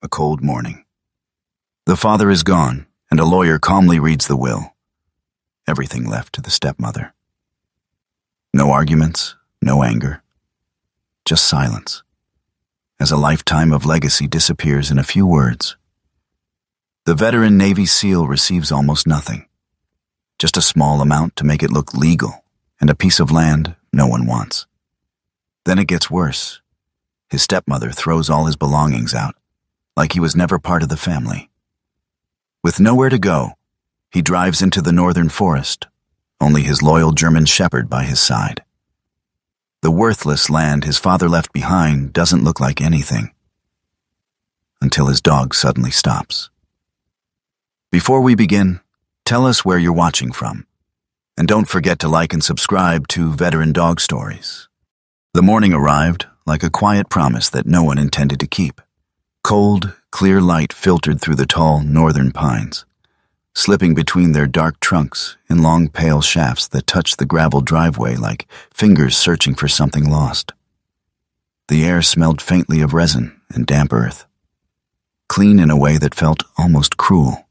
A cold morning. The father is gone, and a lawyer calmly reads the will. Everything left to the stepmother. No arguments, no anger. Just silence, as a lifetime of legacy disappears in a few words. The veteran Navy SEAL receives almost nothing. Just a small amount to make it look legal, and a piece of land no one wants. Then it gets worse. His stepmother throws all his belongings out, like he was never part of the family. With nowhere to go, he drives into the northern forest, only his loyal German shepherd by his side. The worthless land his father left behind doesn't look like anything, until his dog suddenly stops. Before we begin, tell us where you're watching from, and don't forget to like and subscribe to Veteran Dog Stories. The morning arrived like a quiet promise that no one intended to keep. Cold, clear light filtered through the tall northern pines, slipping between their dark trunks in long pale shafts that touched the gravel driveway like fingers searching for something lost. The air smelled faintly of resin and damp earth, clean in a way that felt almost cruel.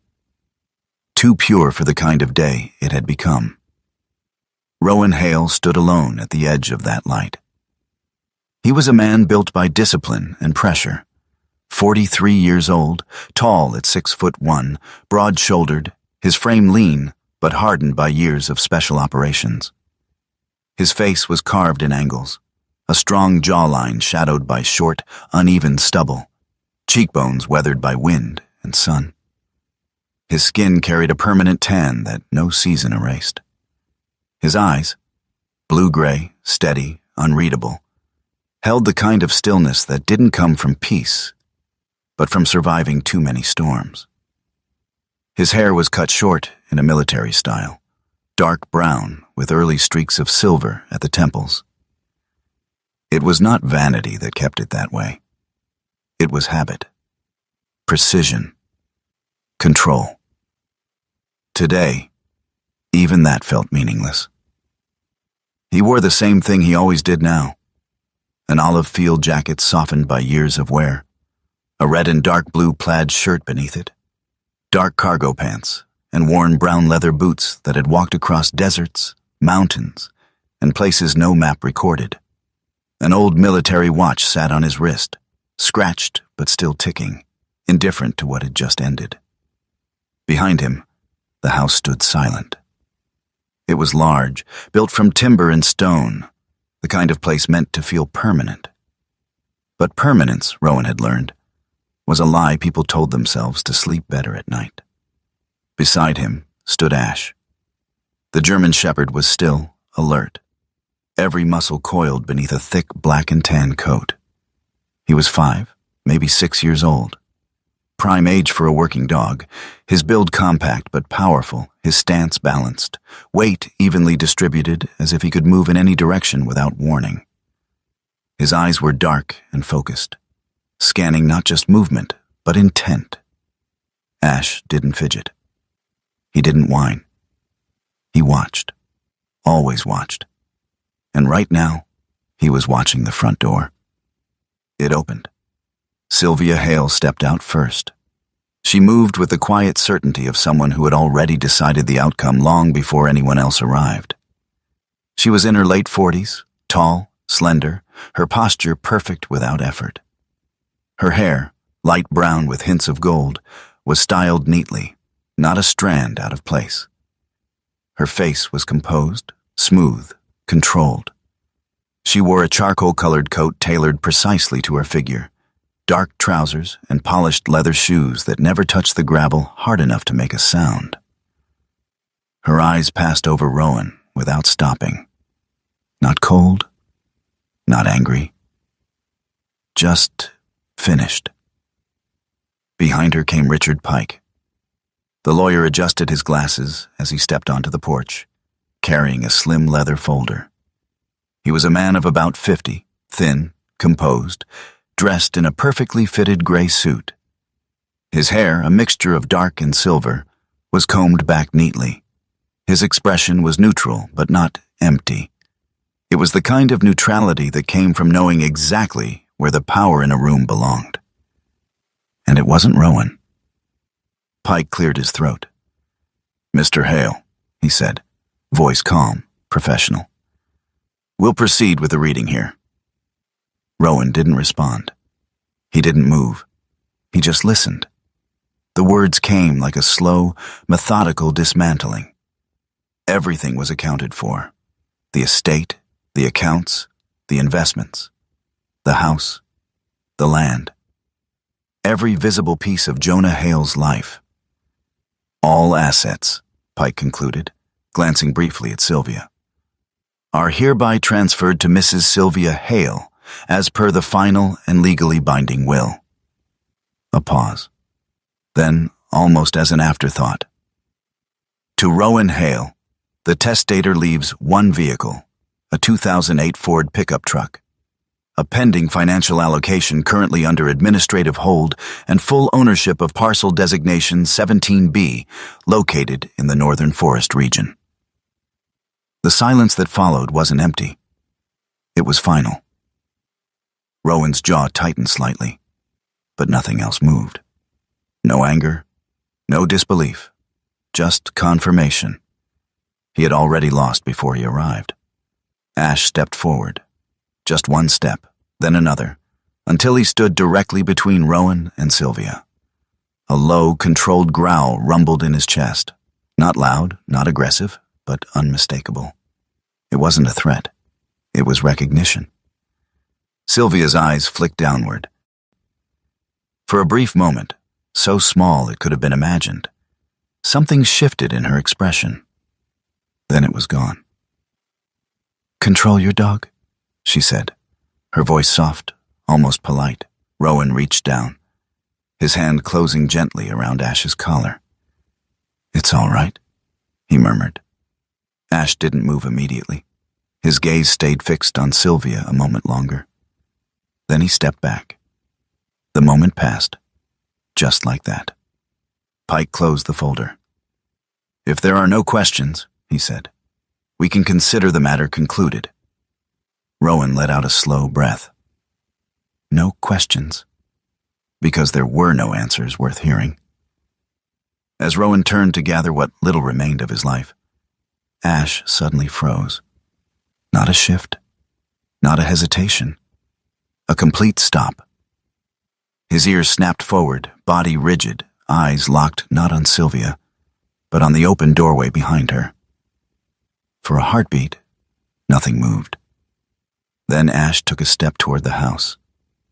Too pure for the kind of day it had become. Rowan Hale stood alone at the edge of that light. He was a man built by discipline and pressure. 43 years old, tall at 6'1", broad-shouldered, his frame lean but hardened by years of special operations. His face was carved in angles, a strong jawline shadowed by short, uneven stubble, cheekbones weathered by wind and sun. His skin carried a permanent tan that no season erased. His eyes, blue-gray, steady, unreadable, held the kind of stillness that didn't come from peace, but from surviving too many storms. His hair was cut short in a military style, dark brown with early streaks of silver at the temples. It was not vanity that kept it that way. It was habit, precision, control. Today, even that felt meaningless. He wore the same thing he always did now, an olive field jacket softened by years of wear, a red and dark blue plaid shirt beneath it, dark cargo pants, and worn brown leather boots that had walked across deserts, mountains, and places no map recorded. An old military watch sat on his wrist, scratched but still ticking, indifferent to what had just ended. Behind him, the house stood silent. It was large, built from timber and stone, the kind of place meant to feel permanent. But permanence, Rowan had learned, was a lie people told themselves to sleep better at night. Beside him stood Ash. The German shepherd was still alert, every muscle coiled beneath a thick black and tan coat. He was 5, maybe 6 years old. Prime age for a working dog, his build compact but powerful, his stance balanced, weight evenly distributed as if he could move in any direction without warning. His eyes were dark and focused, scanning not just movement, but intent. Ash didn't fidget. He didn't whine. He watched, always watched. And right now, he was watching the front door. It opened. Sylvia Hale stepped out first. She moved with the quiet certainty of someone who had already decided the outcome long before anyone else arrived. She was in her late 40s, tall, slender, her posture perfect without effort. Her hair, light brown with hints of gold, was styled neatly, not a strand out of place. Her face was composed, smooth, controlled. She wore a charcoal-colored coat tailored precisely to her figure, dark trousers and polished leather shoes that never touched the gravel hard enough to make a sound. Her eyes passed over Rowan without stopping. Not cold, not angry, just finished. Behind her came Richard Pike. The lawyer adjusted his glasses as he stepped onto the porch, carrying a slim leather folder. He was a man of about 50, thin, composed, dressed in a perfectly fitted gray suit. His hair, a mixture of dark and silver, was combed back neatly. His expression was neutral, but not empty. It was the kind of neutrality that came from knowing exactly where the power in a room belonged. And it wasn't Rowan. Pike cleared his throat. "Mr. Hale," he said, voice calm, professional. "We'll proceed with the reading here." Rowan didn't respond. He didn't move. He just listened. The words came like a slow, methodical dismantling. Everything was accounted for. The estate, the accounts, the investments, the house, the land. Every visible piece of Jonah Hale's life. "All assets," Pike concluded, glancing briefly at Sylvia, "are hereby transferred to Mrs. Sylvia Hale as per the final and legally binding will." A pause. Then, almost as an afterthought, "To Rowan Hale, the testator leaves one vehicle, a 2008 Ford pickup truck. A pending financial allocation currently under administrative hold and full ownership of parcel designation 17B, located in the Northern Forest region." The silence that followed wasn't empty. It was final. Rowan's jaw tightened slightly, but nothing else moved. No anger, no disbelief, just confirmation. He had already lost before he arrived. Ash stepped forward. Just one step, then another, until he stood directly between Rowan and Sylvia. A low, controlled growl rumbled in his chest. Not loud, not aggressive, but unmistakable. It wasn't a threat. It was recognition. Sylvia's eyes flicked downward. For a brief moment, so small it could have been imagined, something shifted in her expression. Then it was gone. "Control your dog," she said, her voice soft, almost polite. Rowan reached down, his hand closing gently around Ash's collar. "It's all right," he murmured. Ash didn't move immediately. His gaze stayed fixed on Sylvia a moment longer. Then he stepped back. The moment passed, just like that. Pike closed the folder. "If there are no questions," he said, "we can consider the matter concluded." Rowan let out a slow breath. No questions. Because there were no answers worth hearing. As Rowan turned to gather what little remained of his life, Ash suddenly froze. Not a shift, not a hesitation, a complete stop. His ears snapped forward, body rigid, eyes locked not on Sylvia, but on the open doorway behind her. For a heartbeat, nothing moved. Then Ash took a step toward the house.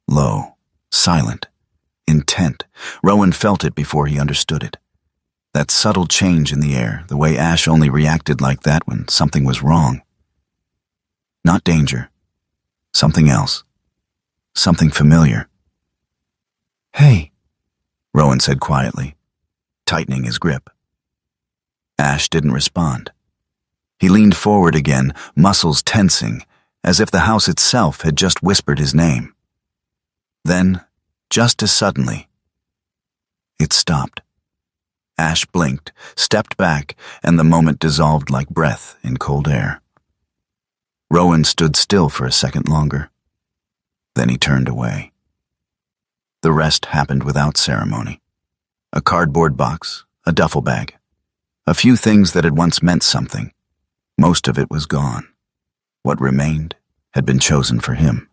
Low, silent, intent. Rowan felt it before he understood it. That subtle change in the air, the way Ash only reacted like that when something was wrong. Not danger. Something else. Something familiar. "Hey," Rowan said quietly, tightening his grip. Ash didn't respond. He leaned forward again, muscles tensing, as if the house itself had just whispered his name. Then, just as suddenly, it stopped. Ash blinked, stepped back, and the moment dissolved like breath in cold air. Rowan stood still for a second longer. Then he turned away. The rest happened without ceremony. A cardboard box, a duffel bag, a few things that had once meant something. Most of it was gone. What remained had been chosen for him.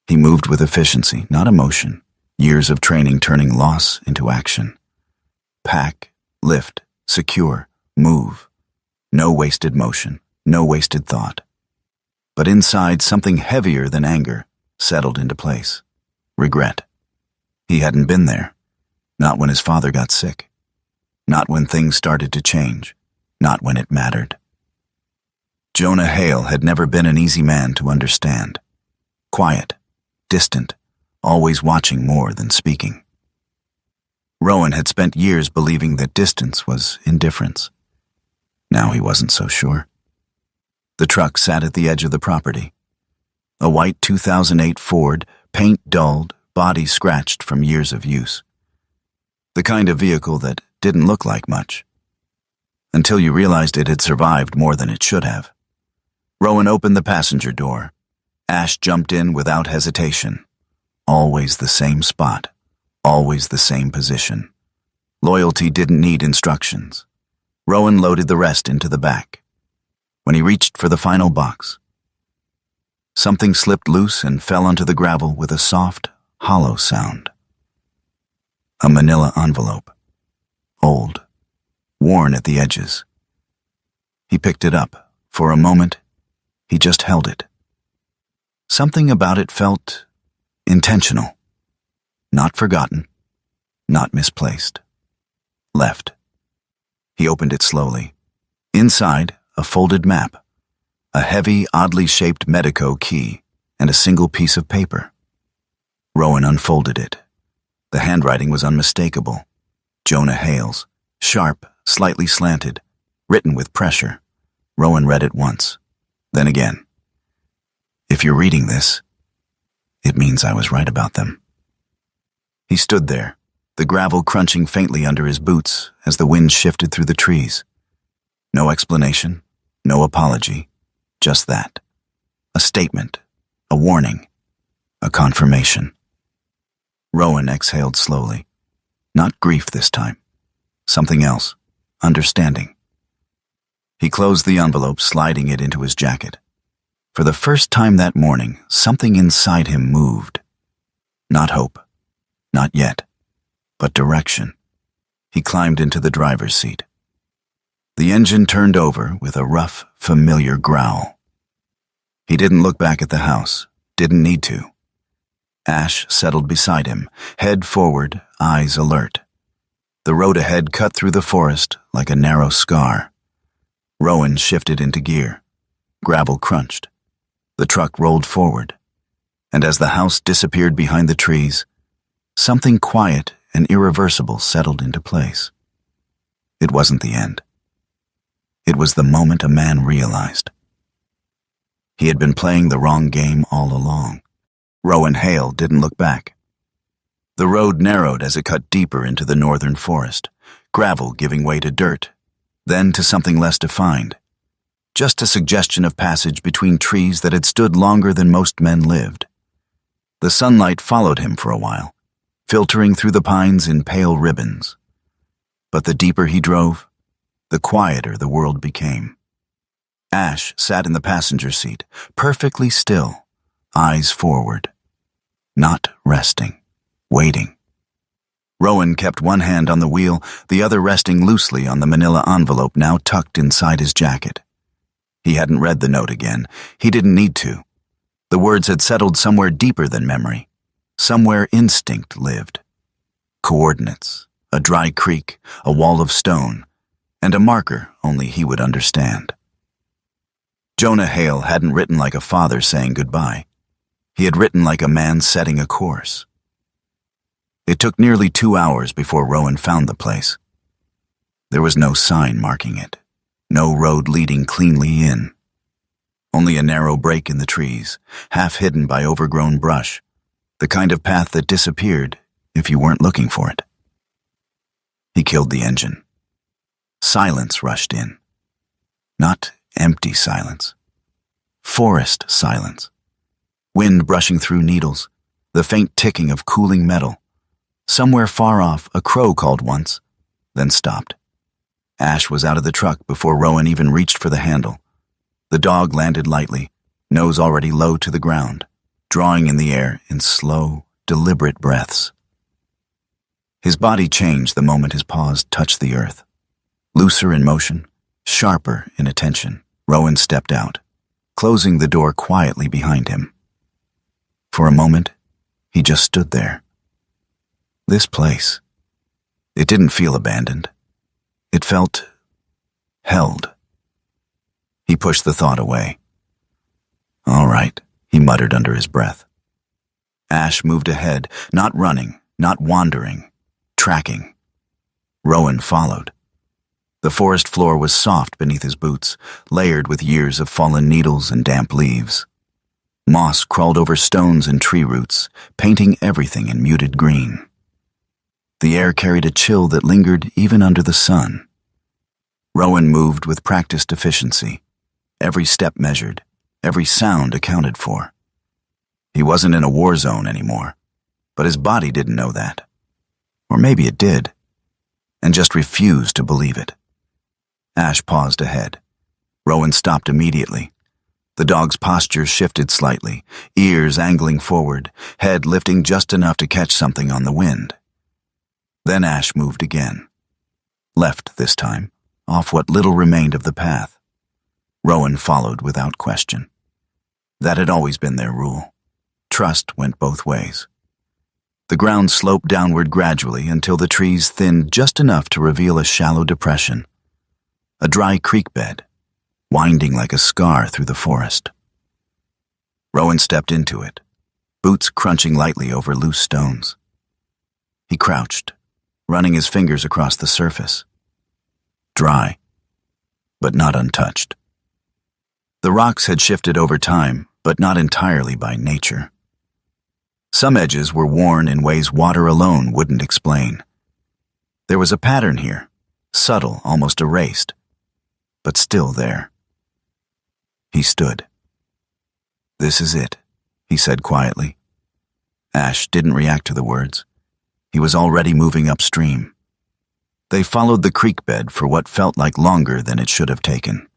He moved with efficiency, not emotion, years of training turning loss into action. Pack, lift, secure, move. No wasted motion, no wasted thought. But inside, something heavier than anger settled into place. Regret. He hadn't been there. Not when his father got sick. Not when things started to change. Not when it mattered. Jonah Hale had never been an easy man to understand. Quiet, distant, always watching more than speaking. Rowan had spent years believing that distance was indifference. Now he wasn't so sure. The truck sat at the edge of the property. A white 2008 Ford, paint dulled, body scratched from years of use. The kind of vehicle that didn't look like much. Until you realized it had survived more than it should have. Rowan opened the passenger door. Ash jumped in without hesitation. Always the same spot. Always the same position. Loyalty didn't need instructions. Rowan loaded the rest into the back. When he reached for the final box, something slipped loose and fell onto the gravel with a soft, hollow sound. A manila envelope. Old, worn at the edges. He picked it up. For a moment, he just held it. Something about it felt intentional. Not forgotten. Not misplaced. Left. He opened it slowly. Inside, a folded map. A heavy, oddly shaped Medico key, and a single piece of paper. Rowan unfolded it. The handwriting was unmistakable. Jonah Hale's, sharp, slightly slanted, written with pressure. Rowan read it once, then again. If you're reading this, it means I was right about them. He stood there, the gravel crunching faintly under his boots as the wind shifted through the trees. No explanation, no apology, just that. A statement, a warning, a confirmation. Rowan exhaled slowly. Not grief this time. Something else. Understanding. He closed the envelope, sliding it into his jacket. For the first time that morning, something inside him moved. Not hope. Not yet. But direction. He climbed into the driver's seat. The engine turned over with a rough, familiar growl. He didn't look back at the house. Didn't need to. Ash settled beside him, head forward, eyes alert. The road ahead cut through the forest like a narrow scar. Rowan shifted into gear. Gravel crunched. The truck rolled forward. And as the house disappeared behind the trees, something quiet and irreversible settled into place. It wasn't the end. It was the moment a man realized. He had been playing the wrong game all along. Rowan Hale didn't look back. The road narrowed as it cut deeper into the northern forest, gravel giving way to dirt, then to something less defined. Just a suggestion of passage between trees that had stood longer than most men lived. The sunlight followed him for a while, filtering through the pines in pale ribbons. But the deeper he drove, the quieter the world became. Ash sat in the passenger seat, perfectly still, eyes forward. Not resting, waiting. Rowan kept one hand on the wheel, the other resting loosely on the manila envelope now tucked inside his jacket. He hadn't read the note again. He didn't need to. The words had settled somewhere deeper than memory. Somewhere instinct lived. Coordinates, a dry creek, a wall of stone, and a marker only he would understand. Jonah Hale hadn't written like a father saying goodbye. He had written like a man setting a course. It took nearly 2 hours before Rowan found the place. There was no sign marking it, no road leading cleanly in. Only a narrow break in the trees, half hidden by overgrown brush, the kind of path that disappeared if you weren't looking for it. He killed the engine. Silence rushed in. Not empty silence. Forest silence. Wind brushing through needles, the faint ticking of cooling metal. Somewhere far off, a crow called once, then stopped. Ash was out of the truck before Rowan even reached for the handle. The dog landed lightly, nose already low to the ground, drawing in the air in slow, deliberate breaths. His body changed the moment his paws touched the earth. Looser in motion, sharper in attention, Rowan stepped out, closing the door quietly behind him. For a moment, he just stood there. This place. It didn't feel abandoned. It felt held. He pushed the thought away. All right, he muttered under his breath. Ash moved ahead, not running, not wandering, tracking. Rowan followed. The forest floor was soft beneath his boots, layered with years of fallen needles and damp leaves. Moss crawled over stones and tree roots, painting everything in muted green. The air carried a chill that lingered even under the sun. Rowan moved with practiced efficiency, every step measured, every sound accounted for. He wasn't in a war zone anymore, but his body didn't know that. Or maybe it did, and just refused to believe it. Ash paused ahead. Rowan stopped immediately. The dog's posture shifted slightly, ears angling forward, head lifting just enough to catch something on the wind. Then Ash moved again. Left this time, off what little remained of the path. Rowan followed without question. That had always been their rule. Trust went both ways. The ground sloped downward gradually until the trees thinned just enough to reveal a shallow depression. A dry creek bed, winding like a scar through the forest. Rowan stepped into it, boots crunching lightly over loose stones. He crouched, running his fingers across the surface. Dry, but not untouched. The rocks had shifted over time, but not entirely by nature. Some edges were worn in ways water alone wouldn't explain. There was a pattern here, subtle, almost erased, but still there. He stood. "This is it," he said quietly. Ash didn't react to the words. He was already moving upstream. They followed the creek bed for what felt like longer than it should have taken.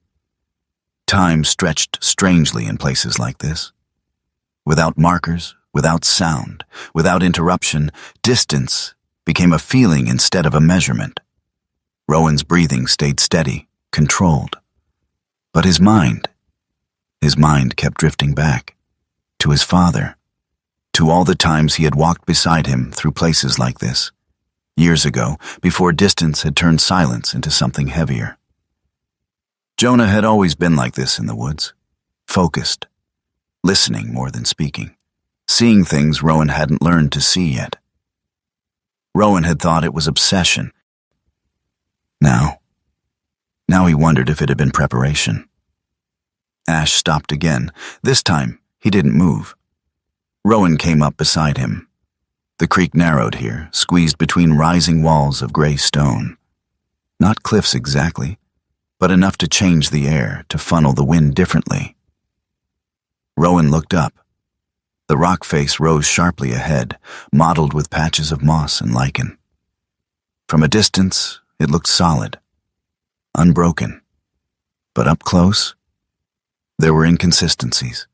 Time stretched strangely in places like this. Without markers, without sound, without interruption, distance became a feeling instead of a measurement. Rowan's breathing stayed steady, controlled. But his mind kept drifting back, to his father, to all the times he had walked beside him through places like this, years ago, before distance had turned silence into something heavier. Jonah had always been like this in the woods, focused, listening more than speaking, seeing things Rowan hadn't learned to see yet. Rowan had thought it was obsession. Now he wondered if it had been preparation. Ash stopped again. This time, he didn't move. Rowan came up beside him. The creek narrowed here, squeezed between rising walls of gray stone. Not cliffs exactly, but enough to change the air, to funnel the wind differently. Rowan looked up. The rock face rose sharply ahead, mottled with patches of moss and lichen. From a distance, it looked solid, unbroken. But up close, there were inconsistencies.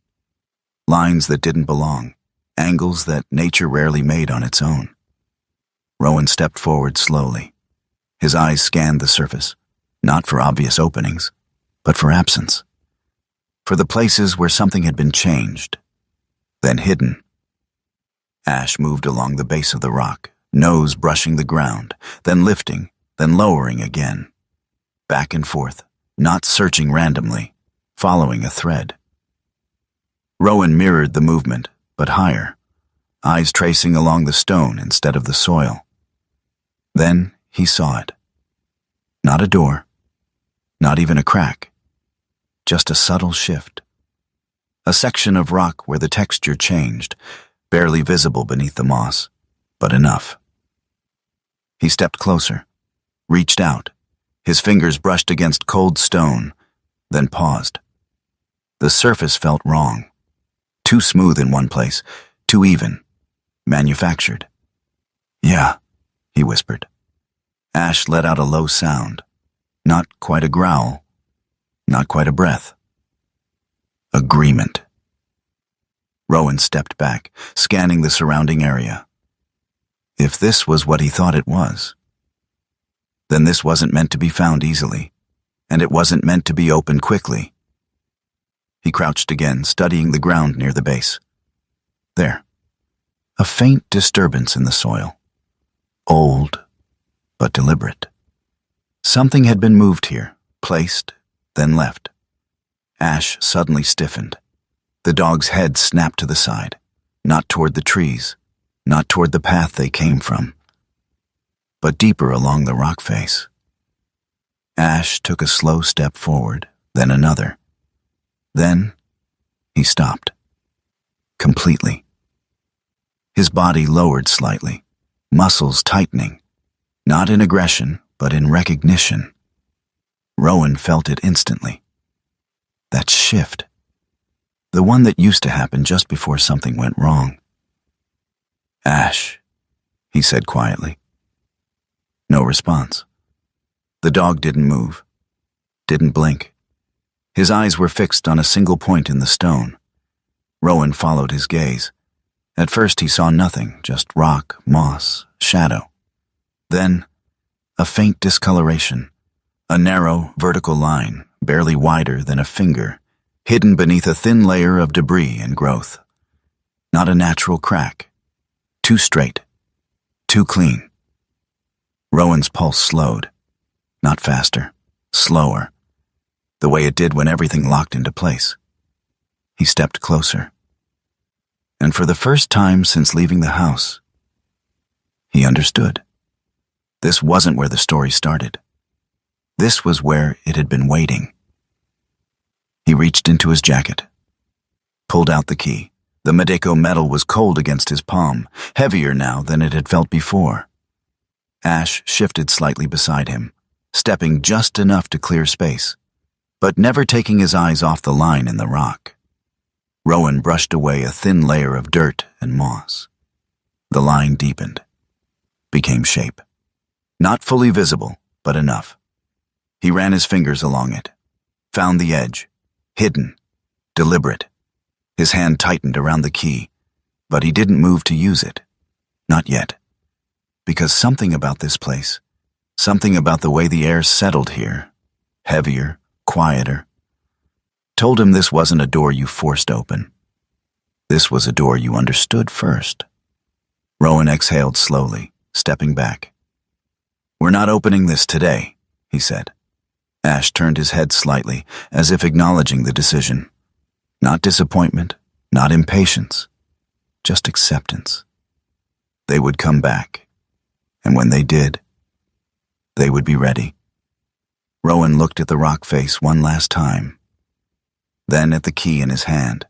Lines that didn't belong, angles that nature rarely made on its own. Rowan stepped forward slowly. His eyes scanned the surface, not for obvious openings, but for absence. For the places where something had been changed, then hidden. Ash moved along the base of the rock, nose brushing the ground, then lifting, then lowering again. Back and forth, not searching randomly, following a thread. Rowan mirrored the movement, but higher, eyes tracing along the stone instead of the soil. Then he saw it. Not a door, not even a crack, just a subtle shift. A section of rock where the texture changed, barely visible beneath the moss, but enough. He stepped closer, reached out, his fingers brushed against cold stone, then paused. The surface felt wrong. Too smooth in one place, too even, manufactured. "Yeah," he whispered. Ash let out a low sound, not quite a growl, not quite a breath. Agreement. Rowan stepped back, scanning the surrounding area. If this was what he thought it was, then this wasn't meant to be found easily, and it wasn't meant to be opened quickly. He crouched again, studying the ground near the base. There. A faint disturbance in the soil. Old, but deliberate. Something had been moved here, placed, then left. Ash suddenly stiffened. The dog's head snapped to the side, not toward the trees, not toward the path they came from, but deeper along the rock face. Ash took a slow step forward, then another. Then he stopped. Completely. His body lowered slightly, muscles tightening, not in aggression, but in recognition. Rowan felt it instantly. That shift. The one that used to happen just before something went wrong. "Ash," he said quietly. No response. The dog didn't move, didn't blink. His eyes were fixed on a single point in the stone. Rowan followed his gaze. At first he saw nothing, just rock, moss, shadow. Then, a faint discoloration, a narrow, vertical line, barely wider than a finger, hidden beneath a thin layer of debris and growth. Not a natural crack. Too straight. Too clean. Rowan's pulse slowed. Not faster. Slower. The way it did when everything locked into place. He stepped closer. And for the first time since leaving the house, he understood. This wasn't where the story started. This was where it had been waiting. He reached into his jacket, pulled out the key. The Medeco metal was cold against his palm, heavier now than it had felt before. Ash shifted slightly beside him, stepping just enough to clear space, but never taking his eyes off the line in the rock. Rowan brushed away a thin layer of dirt and moss. The line deepened, became shape. Not fully visible, but enough. He ran his fingers along it, found the edge, hidden, deliberate. His hand tightened around the key, but he didn't move to use it. Not yet. Because something about this place, something about the way the air settled here, heavier, quieter, told him this wasn't a door you forced open. This was a door you understood first. Rowan exhaled slowly, stepping back. "We're not opening this today," he said. Ash turned his head slightly, as if acknowledging the decision. Not disappointment, not impatience, just acceptance. They would come back, and when they did, they would be ready. Rowan looked at the rock face one last time, then at the key in his hand,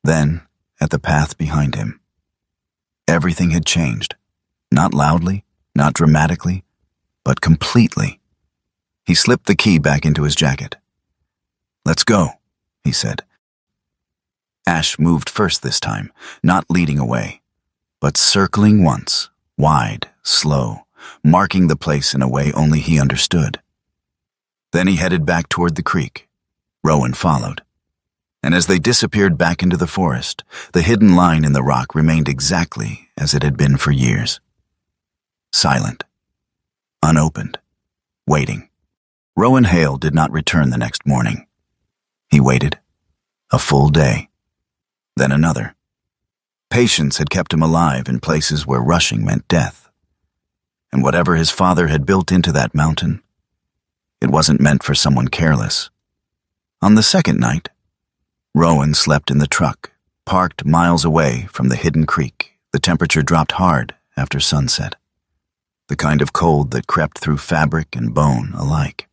then at the path behind him. Everything had changed, not loudly, not dramatically, but completely. He slipped the key back into his jacket. "Let's go," he said. Ash moved first this time, not leading away, but circling once, wide, slow, marking the place in a way only he understood. Then he headed back toward the creek. Rowan followed. And as they disappeared back into the forest, the hidden line in the rock remained exactly as it had been for years. Silent. Unopened. Waiting. Rowan Hale did not return the next morning. He waited. A full day. Then another. Patience had kept him alive in places where rushing meant death. And whatever his father had built into that mountain, it wasn't meant for someone careless. On the second night, Rowan slept in the truck, parked miles away from the hidden creek. The temperature dropped hard after sunset, the kind of cold that crept through fabric and bone alike.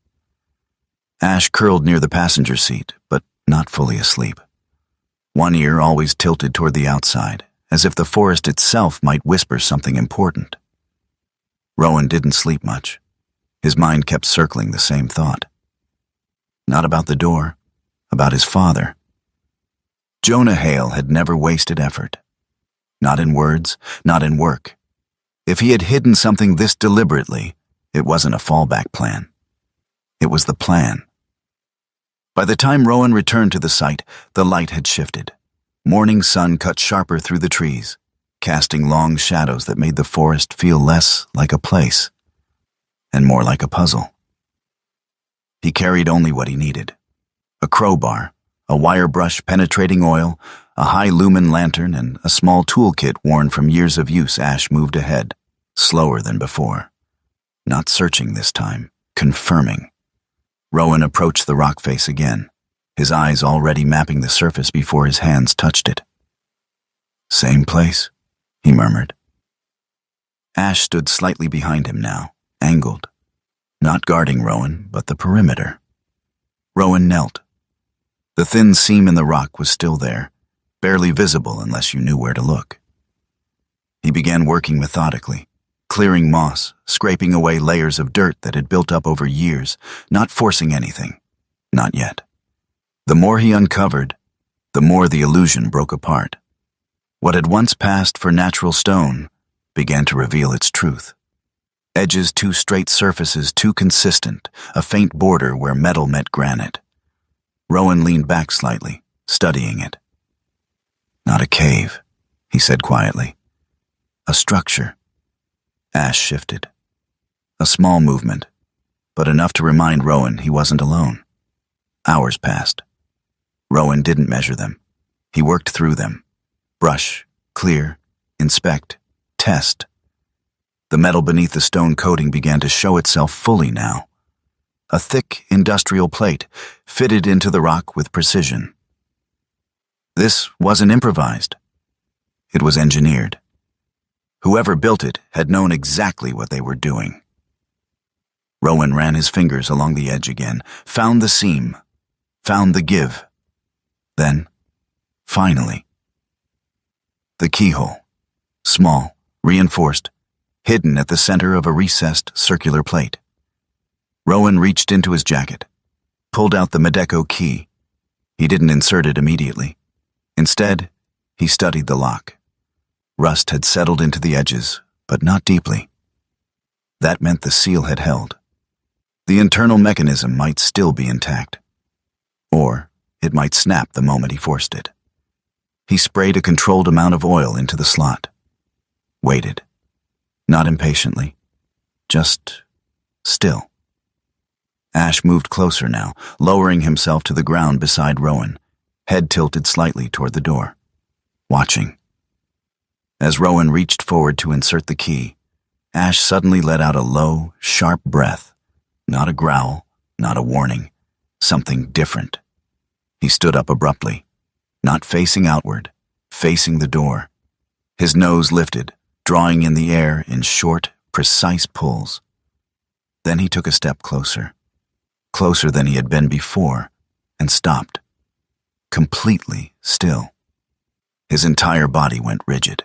Ash curled near the passenger seat, but not fully asleep. One ear always tilted toward the outside, as if the forest itself might whisper something important. Rowan didn't sleep much. His mind kept circling the same thought. Not about the door, about his father. Jonah Hale had never wasted effort. Not in words, not in work. If he had hidden something this deliberately, it wasn't a fallback plan. It was the plan. By the time Rowan returned to the site, the light had shifted. Morning sun cut sharper through the trees, casting long shadows that made the forest feel less like a place and more like a puzzle. He carried only what he needed. A crowbar, a wire brush penetrating oil, a high-lumen lantern, and a small toolkit worn from years of use. Ash moved ahead, slower than before. Not searching this time, confirming. Rowan approached the rock face again, his eyes already mapping the surface before his hands touched it. "Same place," he murmured. Ash stood slightly behind him now, angled, not guarding Rowan, but the perimeter. Rowan knelt. The thin seam in the rock was still there, barely visible unless you knew where to look. He began working methodically, clearing moss, scraping away layers of dirt that had built up over years, not forcing anything. Not yet. The more he uncovered, the more the illusion broke apart. What had once passed for natural stone began to reveal its truth. Edges too straight, surfaces too consistent, a faint border where metal met granite. Rowan leaned back slightly, studying it. Not a cave, he said quietly. A structure. Ash shifted. A small movement, but enough to remind Rowan he wasn't alone. Hours passed. Rowan didn't measure them. He worked through them. Brush, clear, inspect, test. The metal beneath the stone coating began to show itself fully now. A thick industrial plate fitted into the rock with precision. This wasn't improvised. It was engineered. Whoever built it had known exactly what they were doing. Rowan ran his fingers along the edge again, found the seam, found the give. Then, finally, the keyhole, small, reinforced, hidden at the center of a recessed circular plate. Rowan reached into his jacket, pulled out the Medeco key. He didn't insert it immediately. Instead, he studied the lock. Rust had settled into the edges, but not deeply. That meant the seal had held. The internal mechanism might still be intact. Or it might snap the moment he forced it. He sprayed a controlled amount of oil into the slot. Waited. Not impatiently. Just still. Ash moved closer now, lowering himself to the ground beside Rowan, head tilted slightly toward the door, watching. As Rowan reached forward to insert the key, Ash suddenly let out a low, sharp breath. Not a growl, not a warning. Something different. He stood up abruptly, not facing outward, facing the door. His nose lifted, drawing in the air in short, precise pulls. Then he took a step closer than he had been before, and stopped, completely still. His entire body went rigid.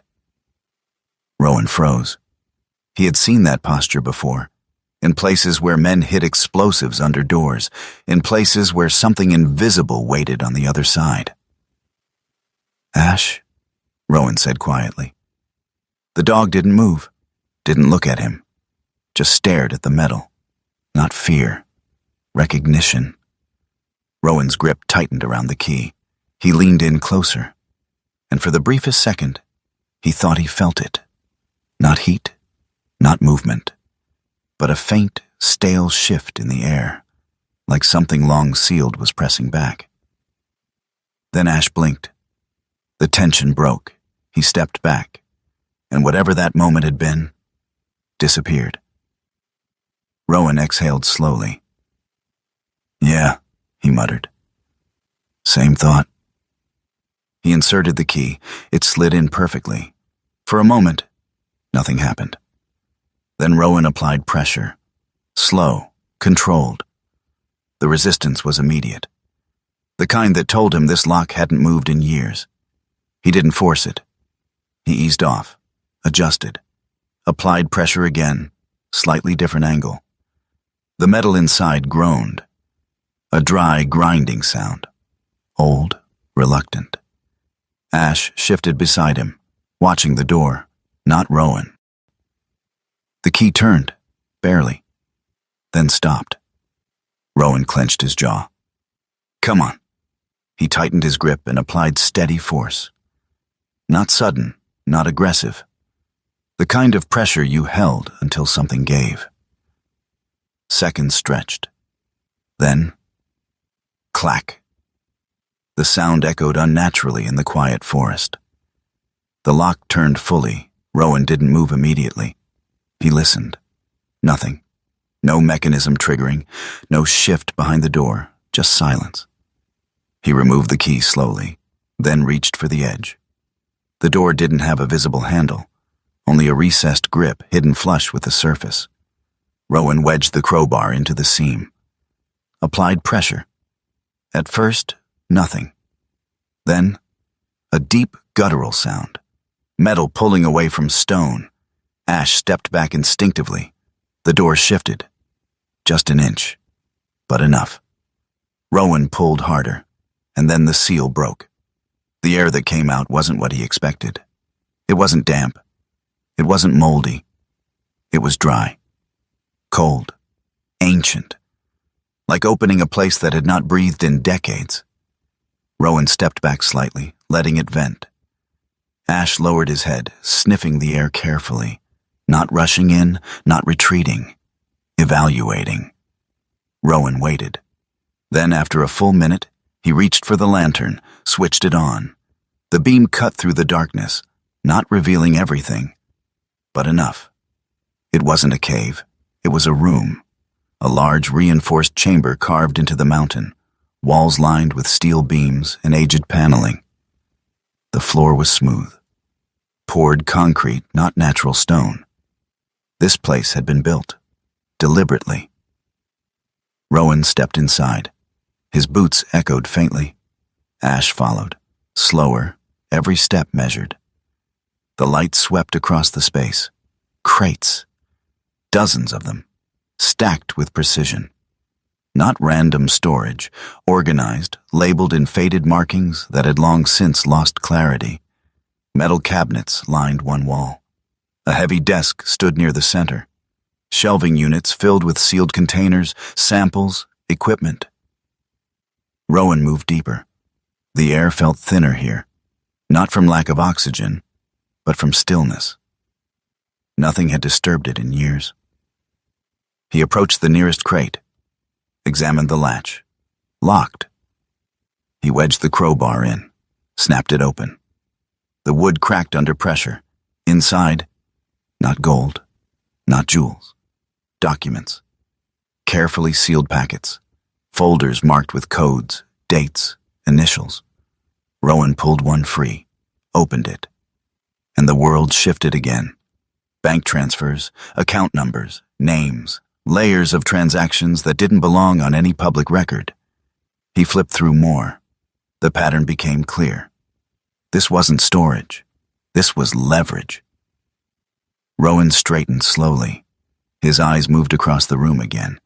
Rowan froze. He had seen that posture before, in places where men hid explosives under doors, in places where something invisible waited on the other side. "Ash," Rowan said quietly. The dog didn't move, didn't look at him, just stared at the metal. Not fear, recognition. Rowan's grip tightened around the key. He leaned in closer, and for the briefest second, he thought he felt it. Not heat, not movement, but a faint, stale shift in the air, like something long sealed was pressing back. Then Ash blinked. The tension broke. He stepped back, and whatever that moment had been, disappeared. Rowan exhaled slowly. "Yeah," he muttered. "Same thought." He inserted the key. It slid in perfectly. For a moment, nothing happened. Then Rowan applied pressure. Slow, controlled. The resistance was immediate. The kind that told him this lock hadn't moved in years. He didn't force it. He eased off, adjusted, applied pressure again, slightly different angle. The metal inside groaned. A dry, grinding sound. Old, reluctant. Ash shifted beside him, watching the door, not Rowan. The key turned, barely, then stopped. Rowan clenched his jaw. "Come on." He tightened his grip and applied steady force. Not sudden, not aggressive. The kind of pressure you held until something gave. Seconds stretched. Then, clack. The sound echoed unnaturally in the quiet forest. The lock turned fully. Rowan didn't move immediately. He listened. Nothing. No mechanism triggering, no shift behind the door, just silence. He removed the key slowly, then reached for the edge. The door didn't have a visible handle, only a recessed grip hidden flush with the surface. Rowan wedged the crowbar into the seam. Applied pressure. At first, nothing. Then, a deep guttural sound. Metal pulling away from stone. Ash stepped back instinctively. The door shifted. Just an inch. But enough. Rowan pulled harder, and then the seal broke. The air that came out wasn't what he expected. It wasn't damp. It wasn't moldy. It was dry. Cold, ancient, like opening a place that had not breathed in decades. Rowan stepped back slightly, letting it vent. Ash lowered his head, sniffing the air carefully, not rushing in, not retreating, evaluating. Rowan waited. Then, after a full minute, he reached for the lantern, switched it on. The beam cut through the darkness, not revealing everything, but enough. It wasn't a cave. It was a room, a large reinforced chamber carved into the mountain, walls lined with steel beams and aged paneling. The floor was smooth. Poured concrete, not natural stone. This place had been built, deliberately. Rowan stepped inside. His boots echoed faintly. Ash followed, slower, every step measured. The light swept across the space. Crates. Dozens of them, stacked with precision. Not random storage, organized, labeled in faded markings that had long since lost clarity. Metal cabinets lined one wall. A heavy desk stood near the center. Shelving units filled with sealed containers, samples, equipment. Rowan moved deeper. The air felt thinner here, not from lack of oxygen, but from stillness. Nothing had disturbed it in years. He approached the nearest crate, examined the latch. Locked. He wedged the crowbar in, snapped it open. The wood cracked under pressure. Inside, not gold, not jewels. Documents. Carefully sealed packets. Folders marked with codes, dates, initials. Rowan pulled one free, opened it, and the world shifted again. Bank transfers, account numbers, names, layers of transactions that didn't belong on any public record. He flipped through more. The pattern became clear. This wasn't storage. This was leverage. Rowan straightened slowly. His eyes moved across the room again.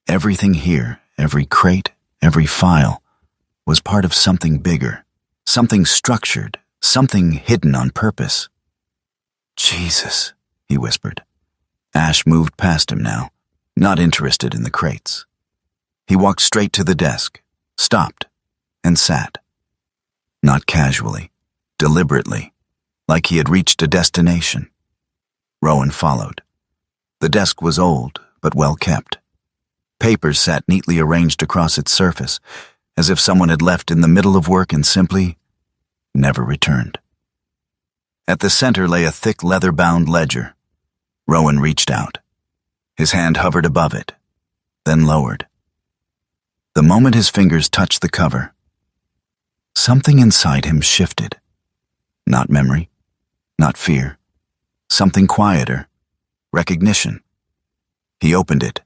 Everything here, every crate, every file, was part of something bigger, something structured, something hidden on purpose. Jesus, he whispered. Ash moved past him now, not interested in the crates. He walked straight to the desk, stopped, and sat. Not casually, deliberately, like he had reached a destination. Rowan followed. The desk was old, but well kept. Papers sat neatly arranged across its surface, as if someone had left in the middle of work and simply never returned. At the center lay a thick leather-bound ledger. Rowan reached out. His hand hovered above it, then lowered. The moment his fingers touched the cover, something inside him shifted. Not memory, not fear. Something quieter. Recognition. He opened it,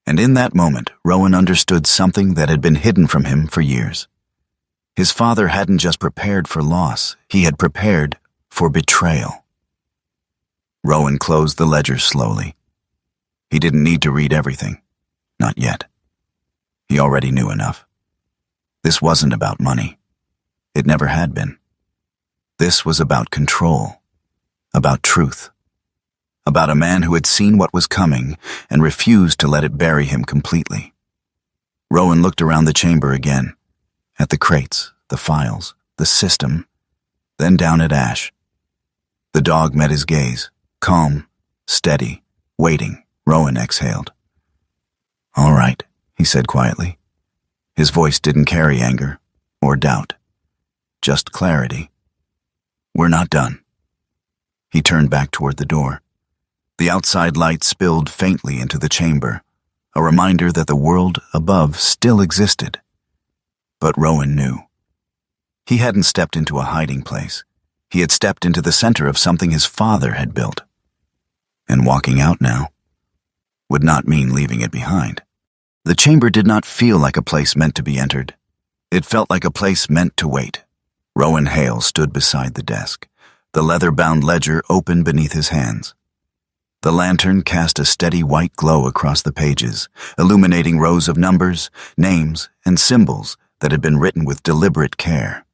and in that moment, Rowan understood something that had been hidden from him for years. His father hadn't just prepared for loss, he had prepared for betrayal. Rowan closed the ledger slowly. He didn't need to read everything. Not yet. He already knew enough. This wasn't about money. It never had been. This was about control, about truth, about a man who had seen what was coming and refused to let it bury him completely. Rowan looked around the chamber again, at the crates, the files, the system, then down at Ash. The dog met his gaze, calm, steady, waiting. Rowan exhaled. "All right," he said quietly. His voice didn't carry anger or doubt, just clarity. "We're not done." He turned back toward the door. The outside light spilled faintly into the chamber, a reminder that the world above still existed. But Rowan knew. He hadn't stepped into a hiding place. He had stepped into the center of something his father had built. And walking out now would not mean leaving it behind. The chamber did not feel like a place meant to be entered. It felt like a place meant to wait. Rowan Hale stood beside the desk, the leather-bound ledger open beneath his hands. The lantern cast a steady white glow across the pages, illuminating rows of numbers, names, and symbols that had been written with deliberate care.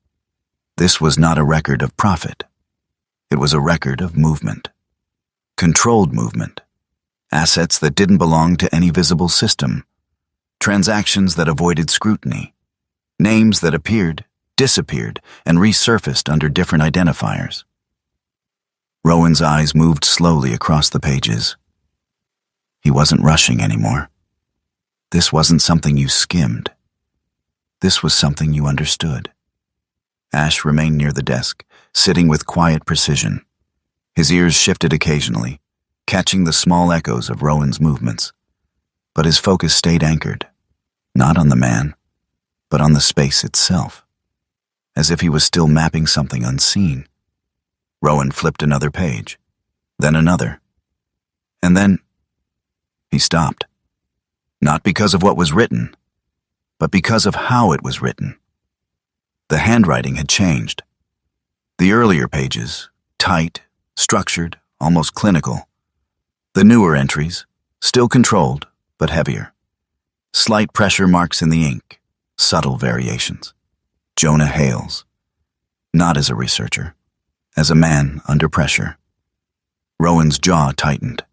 This was not a record of profit. It was a record of movement. Controlled movement. Assets that didn't belong to any visible system. Transactions that avoided scrutiny. Names that appeared, disappeared, and resurfaced under different identifiers. Rowan's eyes moved slowly across the pages. He wasn't rushing anymore. This wasn't something you skimmed. This was something you understood. Ash remained near the desk, sitting with quiet precision. His ears shifted occasionally, catching the small echoes of Rowan's movements. But his focus stayed anchored, not on the man, but on the space itself, as if he was still mapping something unseen. Rowan flipped another page, then another, and then he stopped. Not because of what was written, but because of how it was written. The handwriting had changed. The earlier pages, tight, structured, almost clinical. The newer entries, still controlled, but heavier. Slight pressure marks in the ink, subtle variations. Jonah Hales. Not as a researcher, as a man under pressure. Rowan's jaw tightened.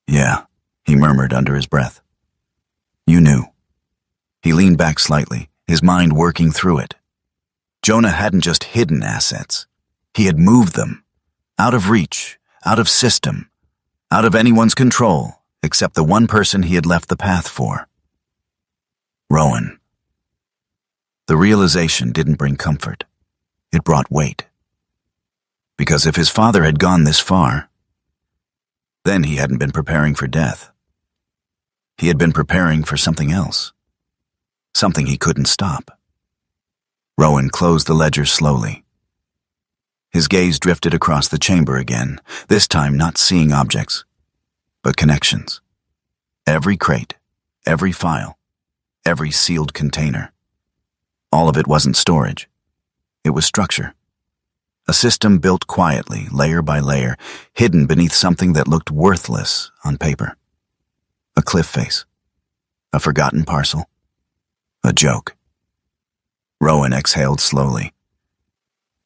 Yeah, he murmured under his breath. You knew. He leaned back slightly, his mind working through it. Jonah hadn't just hidden assets. He had moved them. Out of reach, out of system, out of anyone's control, except the one person he had left the path for. Rowan. The realization didn't bring comfort. It brought weight. Because if his father had gone this far, then he hadn't been preparing for death. He had been preparing for something else. Something he couldn't stop. Rowan closed the ledger slowly. His gaze drifted across the chamber again, this time not seeing objects, but connections. Every crate, every file, every sealed container. All of it wasn't storage. It was structure. A system built quietly, layer by layer, hidden beneath something that looked worthless on paper. A cliff face. A forgotten parcel. A joke. Rowan exhaled slowly.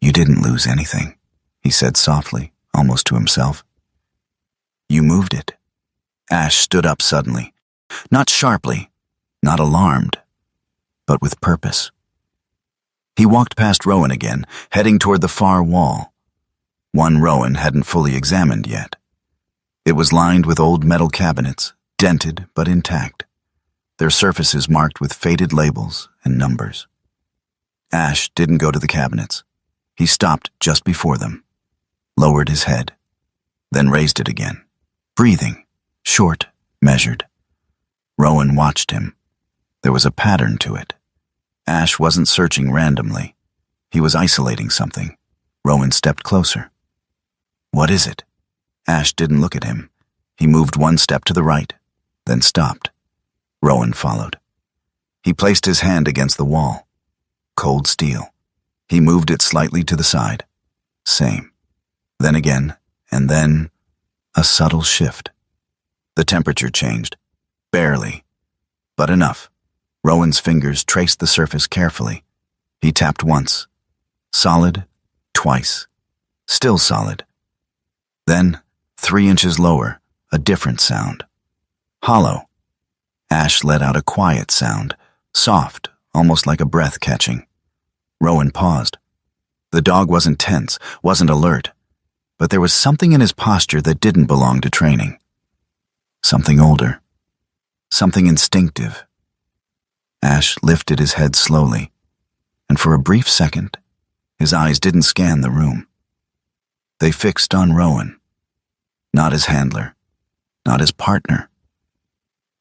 You didn't lose anything, he said softly, almost to himself. You moved it. Ash stood up suddenly. Not sharply, not alarmed, but with purpose. He walked past Rowan again, heading toward the far wall. One Rowan hadn't fully examined yet. It was lined with old metal cabinets, dented but intact, their surfaces marked with faded labels and numbers. Ash didn't go to the cabinets. He stopped just before them, lowered his head, then raised it again, breathing, short, measured. Rowan watched him. There was a pattern to it. Ash wasn't searching randomly. He was isolating something. Rowan stepped closer. What is it? Ash didn't look at him. He moved one step to the right, then stopped. Rowan followed. He placed his hand against the wall. Cold steel. He moved it slightly to the side. Same. Then again, and then a subtle shift. The temperature changed. Barely, but enough. Rowan's fingers traced the surface carefully. He tapped once. Solid. Twice. Still solid. Then, 3 inches lower, a different sound. Hollow. Ash let out a quiet sound, soft, almost like a breath catching. Rowan paused. The dog wasn't tense, wasn't alert, but there was something in his posture that didn't belong to training. Something older. Something instinctive. Ash lifted his head slowly, and for a brief second, his eyes didn't scan the room. They fixed on Rowan. Not his handler, not his partner,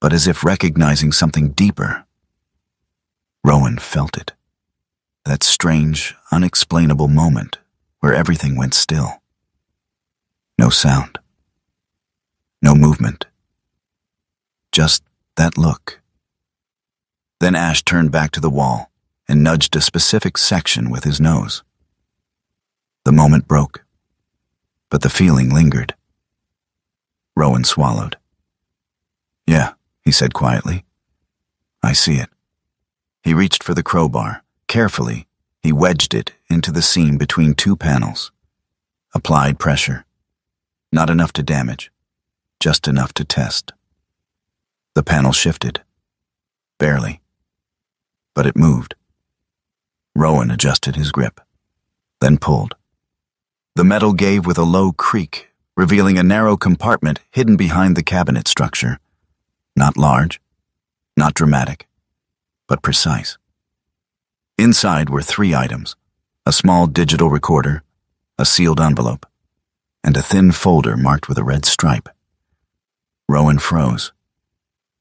but as if recognizing something deeper. Rowan felt it. That strange, unexplainable moment where everything went still. No sound. No movement. Just that look. Then Ash turned back to the wall and nudged a specific section with his nose. The moment broke, but the feeling lingered. Rowan swallowed. Yeah, he said quietly. I see it. He reached for the crowbar. Carefully, he wedged it into the seam between 2 panels. Applied pressure. Not enough to damage, just enough to test. The panel shifted. Barely. But it moved. Rowan adjusted his grip, then pulled. The metal gave with a low creak, revealing a narrow compartment hidden behind the cabinet structure. Not large, not dramatic, but precise. Inside were 3 items: a small digital recorder, a sealed envelope, and a thin folder marked with a red stripe. Rowan froze.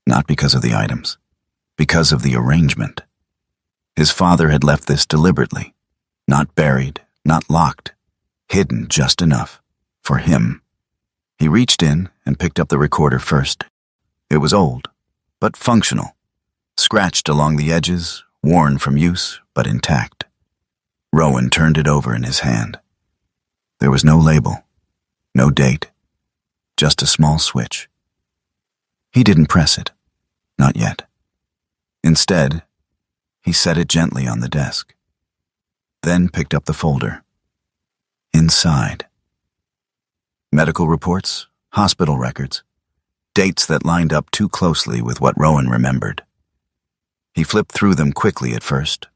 Not because of the items, because of the arrangement. His father had left this deliberately, not buried, not locked, hidden just enough for him. He reached in and picked up the recorder first. It was old, but functional, scratched along the edges, worn from use, but intact. Rowan turned it over in his hand. There was no label, no date, just a small switch. He didn't press it, not yet. Instead, he set it gently on the desk, then picked up the folder. Inside, medical reports, hospital records, dates that lined up too closely with what Rowan remembered. He flipped through them quickly at first,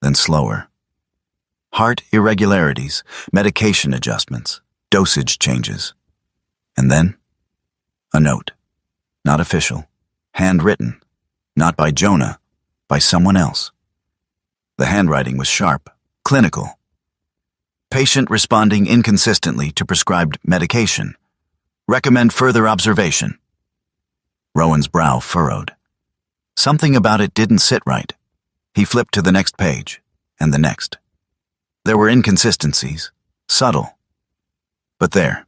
then slower. Heart irregularities, medication adjustments, dosage changes. And then, a note. Not official, handwritten, not by Jonah, by someone else. The handwriting was sharp, clinical. Patient responding inconsistently to prescribed medication. Recommend further observation. Rowan's brow furrowed. Something about it didn't sit right. He flipped to the next page, and the next. There were inconsistencies, subtle. But there,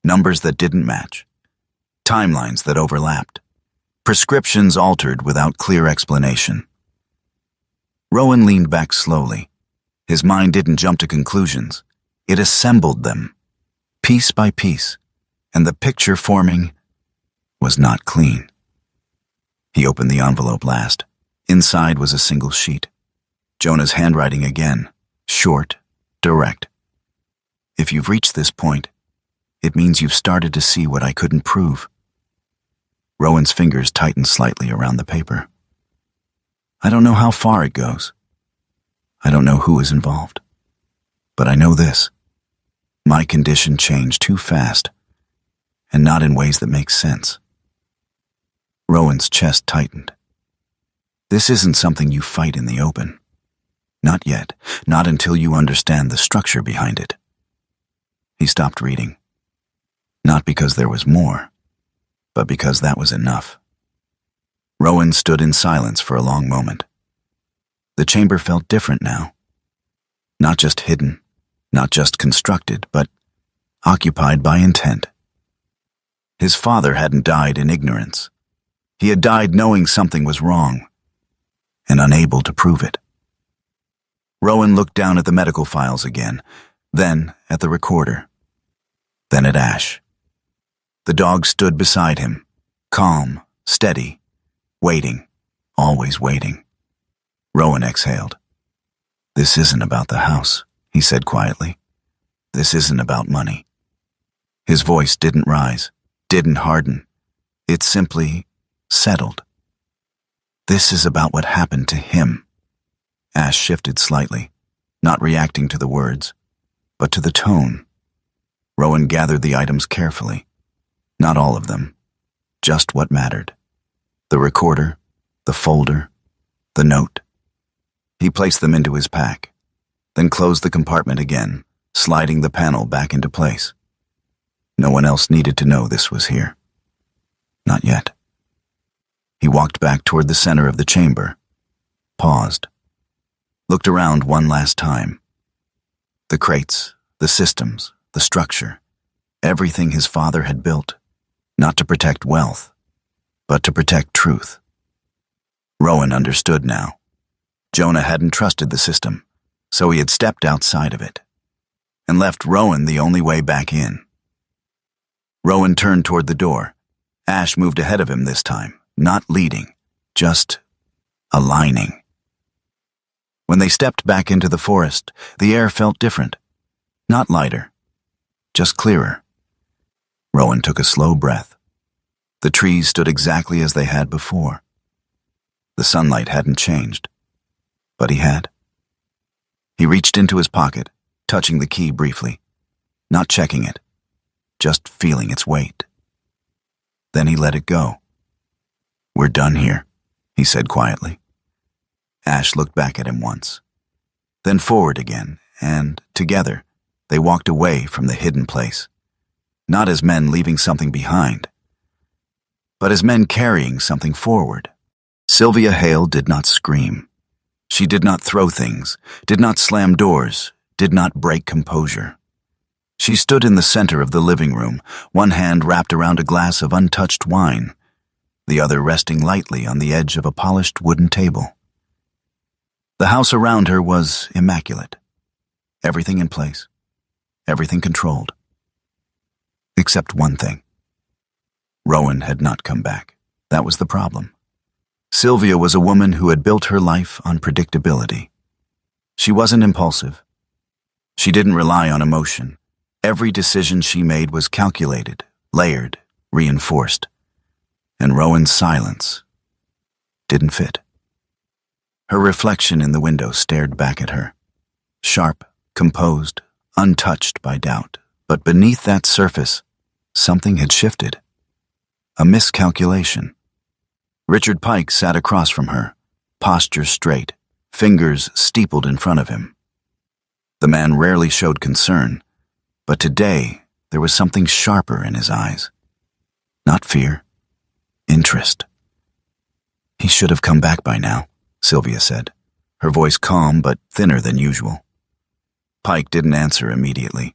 numbers that didn't match. Timelines that overlapped. Prescriptions altered without clear explanation. Rowan leaned back slowly. His mind didn't jump to conclusions. It assembled them, piece by piece, and the picture forming was not clean. He opened the envelope last. Inside was a single sheet. Jonah's handwriting again, short, direct. If you've reached this point, it means you've started to see what I couldn't prove. Rowan's fingers tightened slightly around the paper. I don't know how far it goes. I don't know who is involved. But I know this. My condition changed too fast, and not in ways that make sense. Rowan's chest tightened. This isn't something you fight in the open. Not yet, not until you understand the structure behind it. He stopped reading. Not because there was more, but because that was enough. Rowan stood in silence for a long moment. The chamber felt different now. Not just hidden, not just constructed, but occupied by intent. His father hadn't died in ignorance. He had died knowing something was wrong, and unable to prove it. Rowan looked down at the medical files again, then at the recorder, then at Ash. The dog stood beside him, calm, steady, waiting, always waiting. Rowan exhaled. This isn't about the house, he said quietly. This isn't about money. His voice didn't rise, didn't harden. It simply settled. This is about what happened to him. Ash shifted slightly, not reacting to the words, but to the tone. Rowan gathered the items carefully. Not all of them, just what mattered. The recorder, the folder, the note. He placed them into his pack, then closed the compartment again, sliding the panel back into place. No one else needed to know this was here. Not yet. He walked back toward the center of the chamber, paused, looked around one last time. The crates, the systems, the structure, everything his father had built, not to protect wealth, but to protect truth. Rowan understood now. Jonah hadn't trusted the system, so he had stepped outside of it, and left Rowan the only way back in. Rowan turned toward the door. Ash moved ahead of him this time, not leading, just aligning. When they stepped back into the forest, the air felt different. Not lighter, just clearer. Rowan took a slow breath, The trees stood exactly as they had before. The sunlight hadn't changed, but he had. He reached into his pocket, touching the key briefly, not checking it, just feeling its weight. Then he let it go. "We're done here," he said quietly. Ash looked back at him once, then forward again, and, together, they walked away from the hidden place, not as men leaving something behind, but as men carrying something forward. Sylvia Hale did not scream. She did not throw things, did not slam doors, did not break composure. She stood in the center of the living room, one hand wrapped around a glass of untouched wine, the other resting lightly on the edge of a polished wooden table. The house around her was immaculate. Everything in place, everything controlled. Except one thing. Rowan had not come back. That was the problem. Sylvia was a woman who had built her life on predictability. She wasn't impulsive. She didn't rely on emotion. Every decision she made was calculated, layered, reinforced. And Rowan's silence didn't fit. Her reflection in the window stared back at her, sharp, composed, untouched by doubt. But beneath that surface, something had shifted. A miscalculation. Richard Pike sat across from her, posture straight, fingers steepled in front of him. The man rarely showed concern, but today there was something sharper in his eyes. Not fear, interest. "He should have come back by now," Sylvia said, her voice calm but thinner than usual. Pike didn't answer immediately.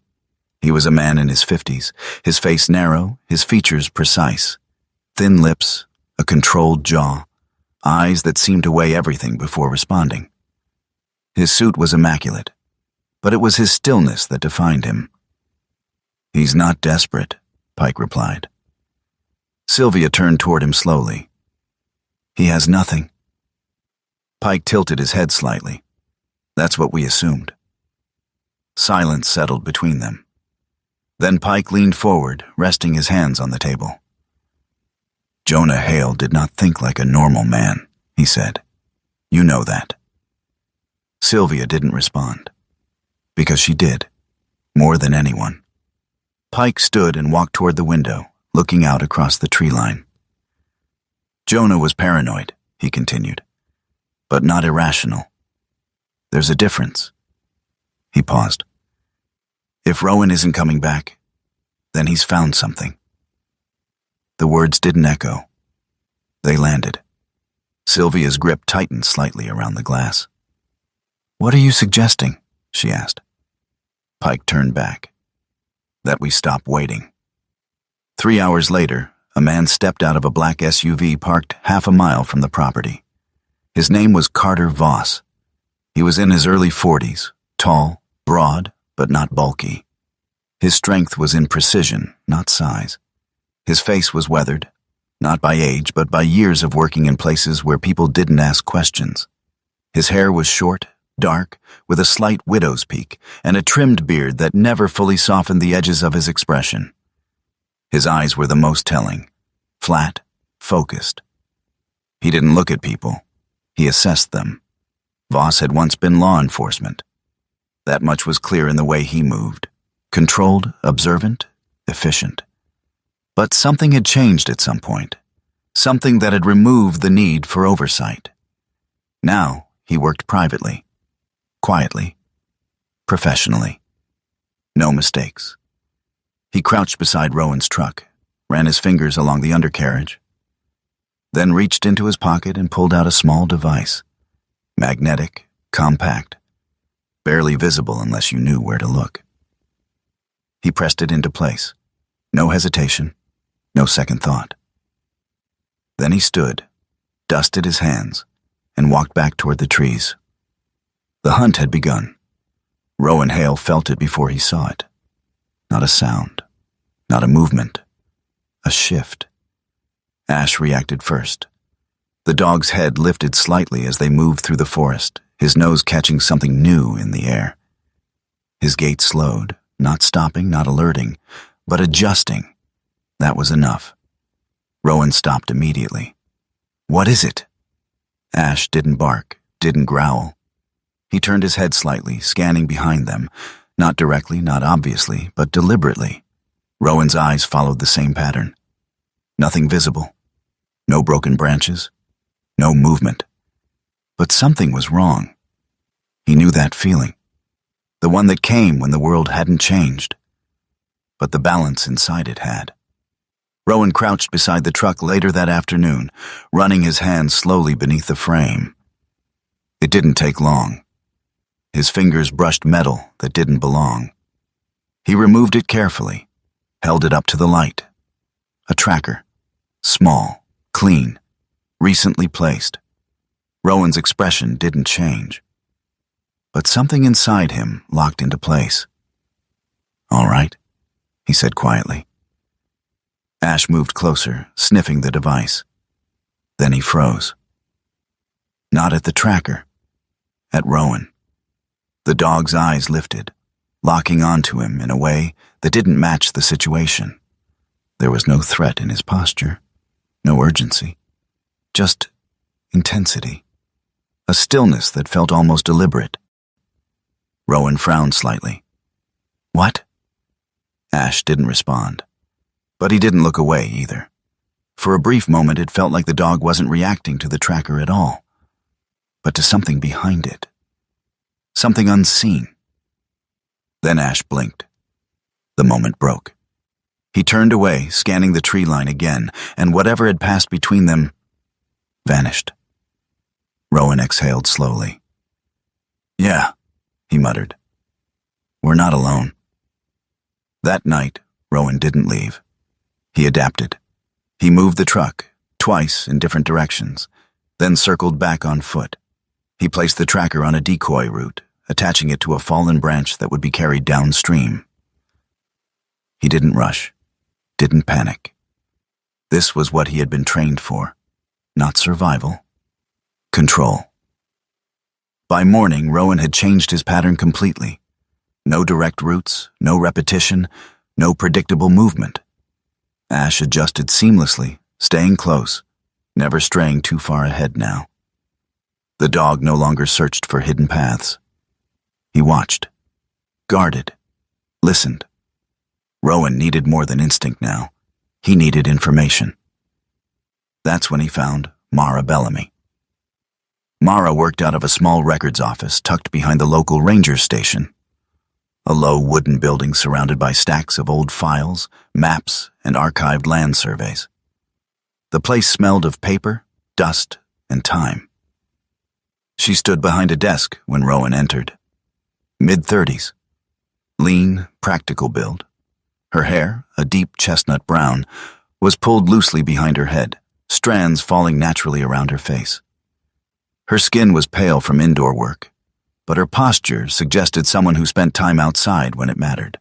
He was a man in his 50s, his face narrow, his features precise. Thin lips, a controlled jaw, eyes that seemed to weigh everything before responding. His suit was immaculate, but it was his stillness that defined him. "He's not desperate," Pike replied. Sylvia turned toward him slowly. "He has nothing." Pike tilted his head slightly. "That's what we assumed." Silence settled between them. Then Pike leaned forward, resting his hands on the table. "Jonah Hale did not think like a normal man," he said. "You know that." Sylvia didn't respond. Because she did, more than anyone. Pike stood and walked toward the window, looking out across the tree line. "Jonah was paranoid," he continued, "but not irrational. There's a difference." He paused. "If Rowan isn't coming back, then he's found something." The words didn't echo. They landed. Sylvia's grip tightened slightly around the glass. "What are you suggesting?" she asked. Pike turned back. "That we stop waiting." 3 hours later, a man stepped out of a black SUV parked half a mile from the property. His name was Carter Voss. He was in his early 40s, tall, broad, but not bulky. His strength was in precision, not size. His face was weathered, not by age, but by years of working in places where people didn't ask questions. His hair was short, dark, with a slight widow's peak, and a trimmed beard that never fully softened the edges of his expression. His eyes were the most telling, flat, focused. He didn't look at people. He assessed them. Voss had once been law enforcement. That much was clear in the way he moved. Controlled, observant, efficient. But something had changed at some point. Something that had removed the need for oversight. Now he worked privately, quietly, professionally. No mistakes. He crouched beside Rowan's truck, ran his fingers along the undercarriage, then reached into his pocket and pulled out a small device. Magnetic, compact, barely visible unless you knew where to look. He pressed it into place. No hesitation, no second thought. Then he stood, dusted his hands, and walked back toward the trees. The hunt had begun. Rowan Hale felt it before he saw it. Not a sound, not a movement, a shift. Ash reacted first. The dog's head lifted slightly as they moved through the forest, his nose catching something new in the air. His gait slowed, not stopping, not alerting, but adjusting. That was enough. Rowan stopped immediately. "What is it?" Ash didn't bark, didn't growl. He turned his head slightly, scanning behind them, not directly, not obviously, but deliberately. Rowan's eyes followed the same pattern. Nothing visible. No broken branches. No movement. But something was wrong. He knew that feeling. The one that came when the world hadn't changed. But the balance inside it had. Rowan crouched beside the truck later that afternoon, running his hands slowly beneath the frame. It didn't take long. His fingers brushed metal that didn't belong. He removed it carefully, held it up to the light. A tracker. Small, clean, recently placed. Rowan's expression didn't change. But something inside him locked into place. "All right," he said quietly. Ash moved closer, sniffing the device. Then he froze. Not at the tracker. At Rowan. The dog's eyes lifted, locking onto him in a way that didn't match the situation. There was no threat in his posture, no urgency, just intensity, a stillness that felt almost deliberate. Rowan frowned slightly. "What?" Ash didn't respond, but he didn't look away either. For a brief moment it felt like the dog wasn't reacting to the tracker at all, but to something behind it. Something unseen. Then Ash blinked. The moment broke. He turned away, scanning the tree line again, and whatever had passed between them vanished. Rowan exhaled slowly. "Yeah," he muttered. "We're not alone." That night, Rowan didn't leave. He adapted. He moved the truck, twice in different directions, then circled back on foot. He placed the tracker on a decoy route, attaching it to a fallen branch that would be carried downstream. He didn't rush, didn't panic. This was what he had been trained for. Not survival. Control. By morning, Rowan had changed his pattern completely. No direct routes, no repetition, no predictable movement. Ash adjusted seamlessly, staying close, never straying too far ahead now. The dog no longer searched for hidden paths. He watched, guarded, listened. Rowan needed more than instinct now. He needed information. That's when he found Mara Bellamy. Mara worked out of a small records office tucked behind the local ranger station. A low wooden building surrounded by stacks of old files, maps, and archived land surveys. The place smelled of paper, dust, and time. She stood behind a desk when Rowan entered. Mid-30s. Lean, practical build. Her hair, a deep chestnut brown, was pulled loosely behind her head, strands falling naturally around her face. Her skin was pale from indoor work, but her posture suggested someone who spent time outside when it mattered.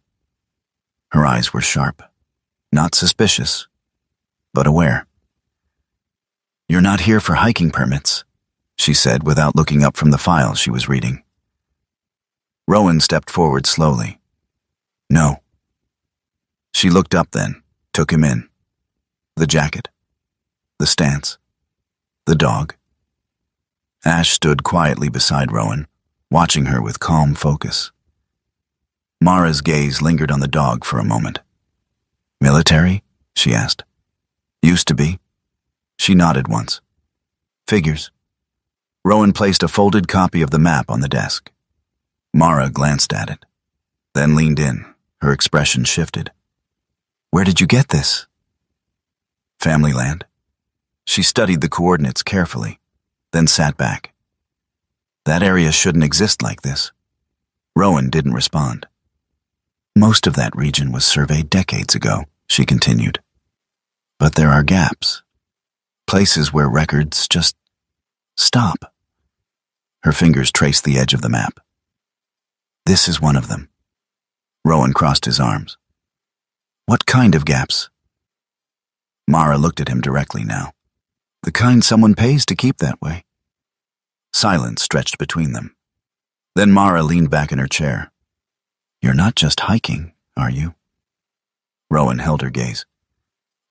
Her eyes were sharp, not suspicious, but aware. "You're not here for hiking permits," she said without looking up from the file she was reading. Rowan stepped forward slowly. "No." She looked up then, took him in. The jacket, the stance, the dog. Ash stood quietly beside Rowan, watching her with calm focus. Mara's gaze lingered on the dog for a moment. "Military?" she asked. "Used to be." She nodded once. "Figures." Rowan placed a folded copy of the map on the desk. Mara glanced at it, then leaned in. Her expression shifted. "Where did you get this?" "Family land." She studied the coordinates carefully, then sat back. "That area shouldn't exist like this." Rowan didn't respond. "Most of that region was surveyed decades ago," she continued. "But there are gaps. Places where records just stop." Her fingers traced the edge of the map. "This is one of them." Rowan crossed his arms. "What kind of gaps?" Mara looked at him directly now. "The kind someone pays to keep that way." Silence stretched between them. Then Mara leaned back in her chair. "You're not just hiking, are you?" Rowan held her gaze.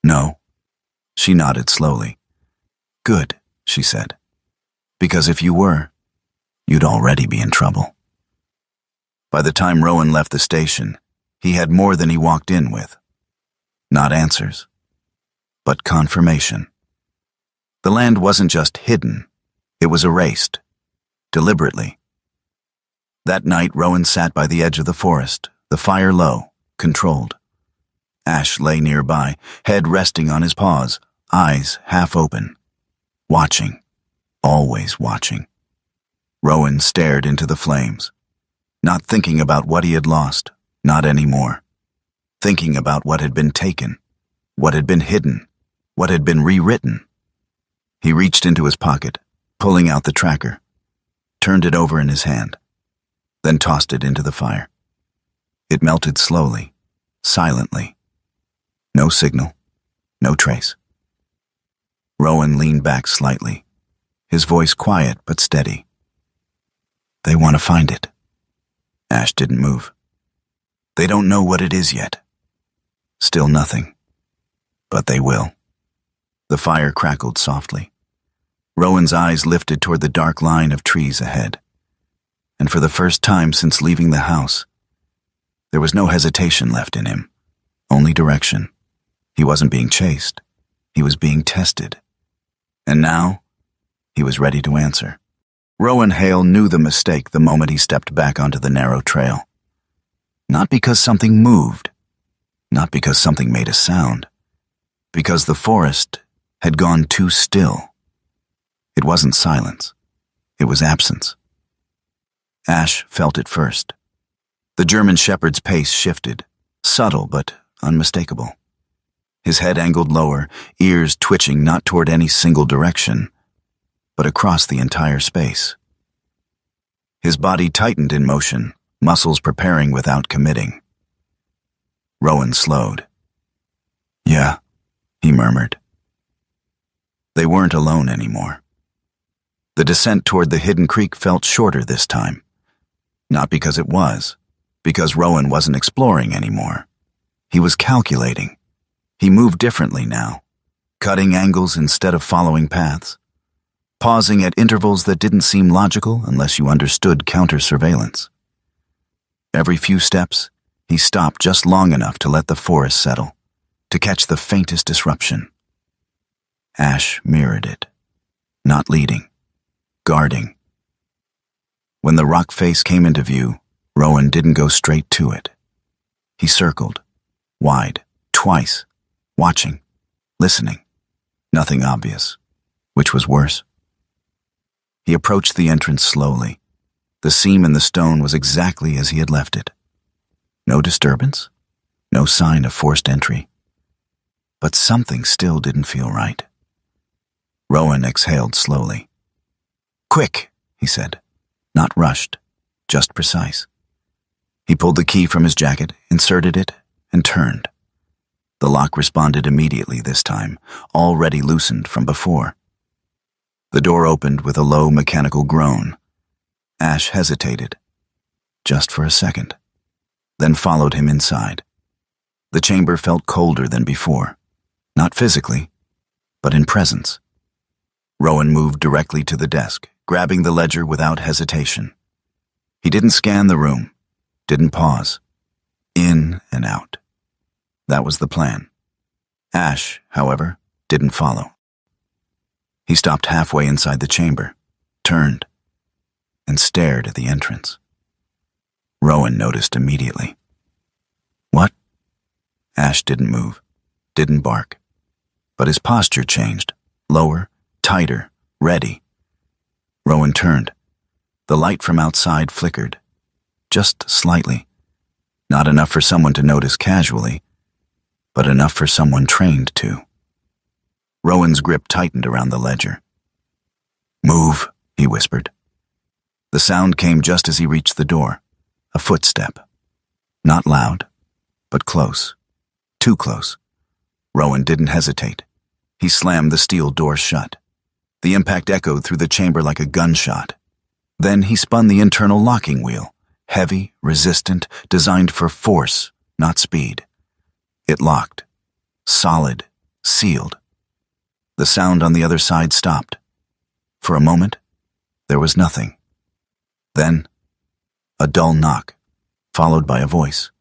"No." She nodded slowly. Good, she said. Because if you were, you'd already be in trouble. By the time Rowan left the station, he had more than he walked in with. Not answers, but confirmation. The land wasn't just hidden, it was erased, deliberately. That night, Rowan sat by the edge of the forest, the fire low, controlled. Ash lay nearby, head resting on his paws, eyes half open. Watching, always watching. Rowan stared into the flames, not thinking about what he had lost, not anymore. Thinking about what had been taken, what had been hidden, what had been rewritten. He reached into his pocket, pulling out the tracker, turned it over in his hand, then tossed it into the fire. It melted slowly, silently. No signal, no trace. Rowan leaned back slightly, his voice quiet but steady. They want to find it. Ash didn't move. They don't know what it is yet. Still nothing. But they will. The fire crackled softly. Rowan's eyes lifted toward the dark line of trees ahead. And for the first time since leaving the house, there was no hesitation left in him, only direction. He wasn't being chased. He was being tested. And now, he was ready to answer. Rowan Hale knew the mistake the moment he stepped back onto the narrow trail. Not because something moved, not because something made a sound, because the forest had gone too still. It wasn't silence. It was absence. Ash felt it first. The German shepherd's pace shifted, subtle but unmistakable. His head angled lower, ears twitching not toward any single direction, but across the entire space. His body tightened in motion, muscles preparing without committing. Rowan slowed. Yeah, he murmured. They weren't alone anymore. The descent toward the hidden creek felt shorter this time. Not because it was, because Rowan wasn't exploring anymore. He was calculating. He moved differently now, cutting angles instead of following paths, pausing at intervals that didn't seem logical unless you understood counter-surveillance. Every few steps, he stopped just long enough to let the forest settle, to catch the faintest disruption. Ash mirrored it, not leading, guarding. When the rock face came into view, Rowan didn't go straight to it. He circled, wide, twice, watching, listening. Nothing obvious, which was worse. He approached the entrance slowly. The seam in the stone was exactly as he had left it. No disturbance, no sign of forced entry. But something still didn't feel right. Rowan exhaled slowly. Quick, he said, not rushed, just precise. He pulled the key from his jacket, inserted it, and turned. The lock responded immediately this time, already loosened from before. The door opened with a low mechanical groan. Ash hesitated, just for a second, then followed him inside. The chamber felt colder than before, not physically, but in presence. Rowan moved directly to the desk, grabbing the ledger without hesitation. He didn't scan the room, didn't pause. In and out. That was the plan. Ash, however, didn't follow. He stopped halfway inside the chamber, turned, and stared at the entrance. Rowan noticed immediately. What? Ash didn't move, didn't bark, but his posture changed, lower, tighter, ready. Rowan turned. The light from outside flickered, just slightly. Not enough for someone to notice casually, but enough for someone trained to. Rowan's grip tightened around the ledger. Move, he whispered. The sound came just as he reached the door, a footstep. Not loud, but close. Too close. Rowan didn't hesitate. He slammed the steel door shut. The impact echoed through the chamber like a gunshot. Then he spun the internal locking wheel, heavy, resistant, designed for force, not speed. It locked. Solid, sealed. The sound on the other side stopped. For a moment, there was nothing. Then, a dull knock, followed by a voice.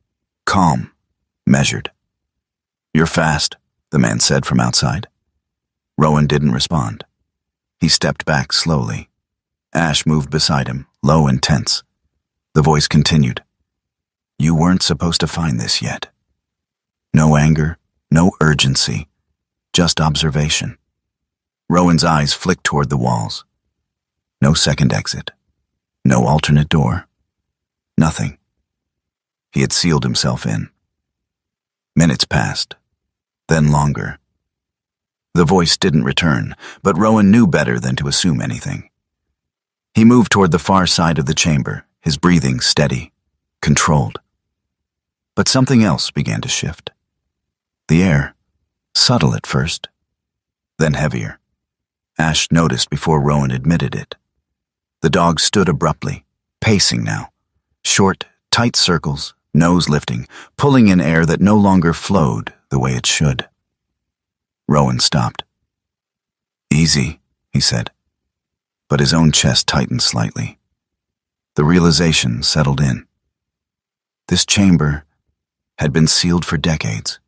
Calm, measured. "You're fast," the man said from outside. Rowan didn't respond. He stepped back slowly. Ash moved beside him, low and tense. The voice continued. "You weren't supposed to find this yet." No anger, no urgency, just observation. Rowan's eyes flicked toward the walls. No second exit. No alternate door. Nothing. He had sealed himself in. Minutes passed, then longer. The voice didn't return, but Rowan knew better than to assume anything. He moved toward the far side of the chamber, his breathing steady, controlled. But something else began to shift. The air, subtle at first, then heavier. Ash noticed before Rowan admitted it. The dog stood abruptly, pacing now. Short, tight circles, nose lifting, pulling in air that no longer flowed the way it should. Rowan stopped. "Easy," he said, but his own chest tightened slightly. The realization settled in. This chamber had been sealed for decades.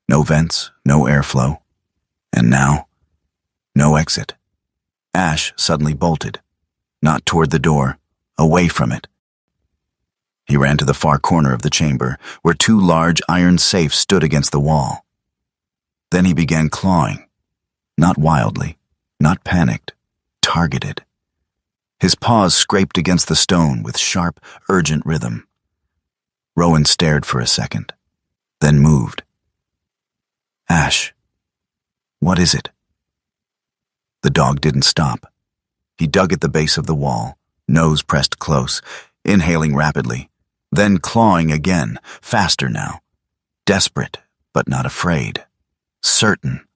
No vents, no airflow. And now, no exit. Ash suddenly bolted, not toward the door, away from it. He ran to the far corner of the chamber, where two large iron safes stood against the wall. Then he began clawing, not wildly, not panicked, targeted. His paws scraped against the stone with sharp, urgent rhythm. Rowan stared for a second, then moved. "Ash, what is it?" The dog didn't stop. He dug at the base of the wall, nose pressed close, inhaling rapidly, then clawing again, faster now. Desperate, but not afraid. Certain.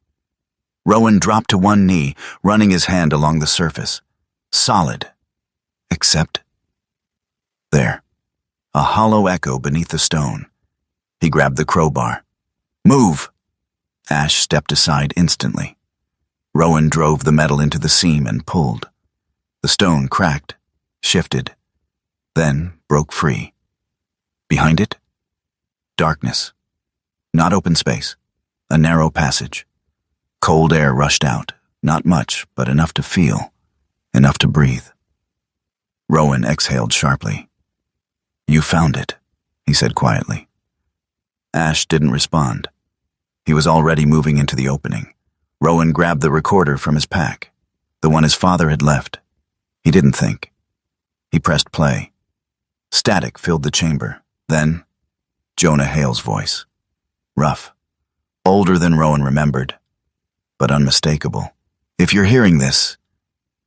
Rowan dropped to one knee, running his hand along the surface. Solid. Except... There. A hollow echo beneath the stone. He grabbed the crowbar. "Move!" Ash stepped aside instantly. Rowan drove the metal into the seam and pulled. The stone cracked, shifted, then broke free. Behind it, darkness. Not open space, a narrow passage. Cold air rushed out, not much, but enough to feel, enough to breathe. Rowan exhaled sharply. "You found it," he said quietly. Ash didn't respond. He was already moving into the opening. Rowan grabbed the recorder from his pack, the one his father had left. He didn't think. He pressed play. Static filled the chamber. Then, Jonah Hale's voice. Rough. Older than Rowan remembered, but unmistakable. "If you're hearing this,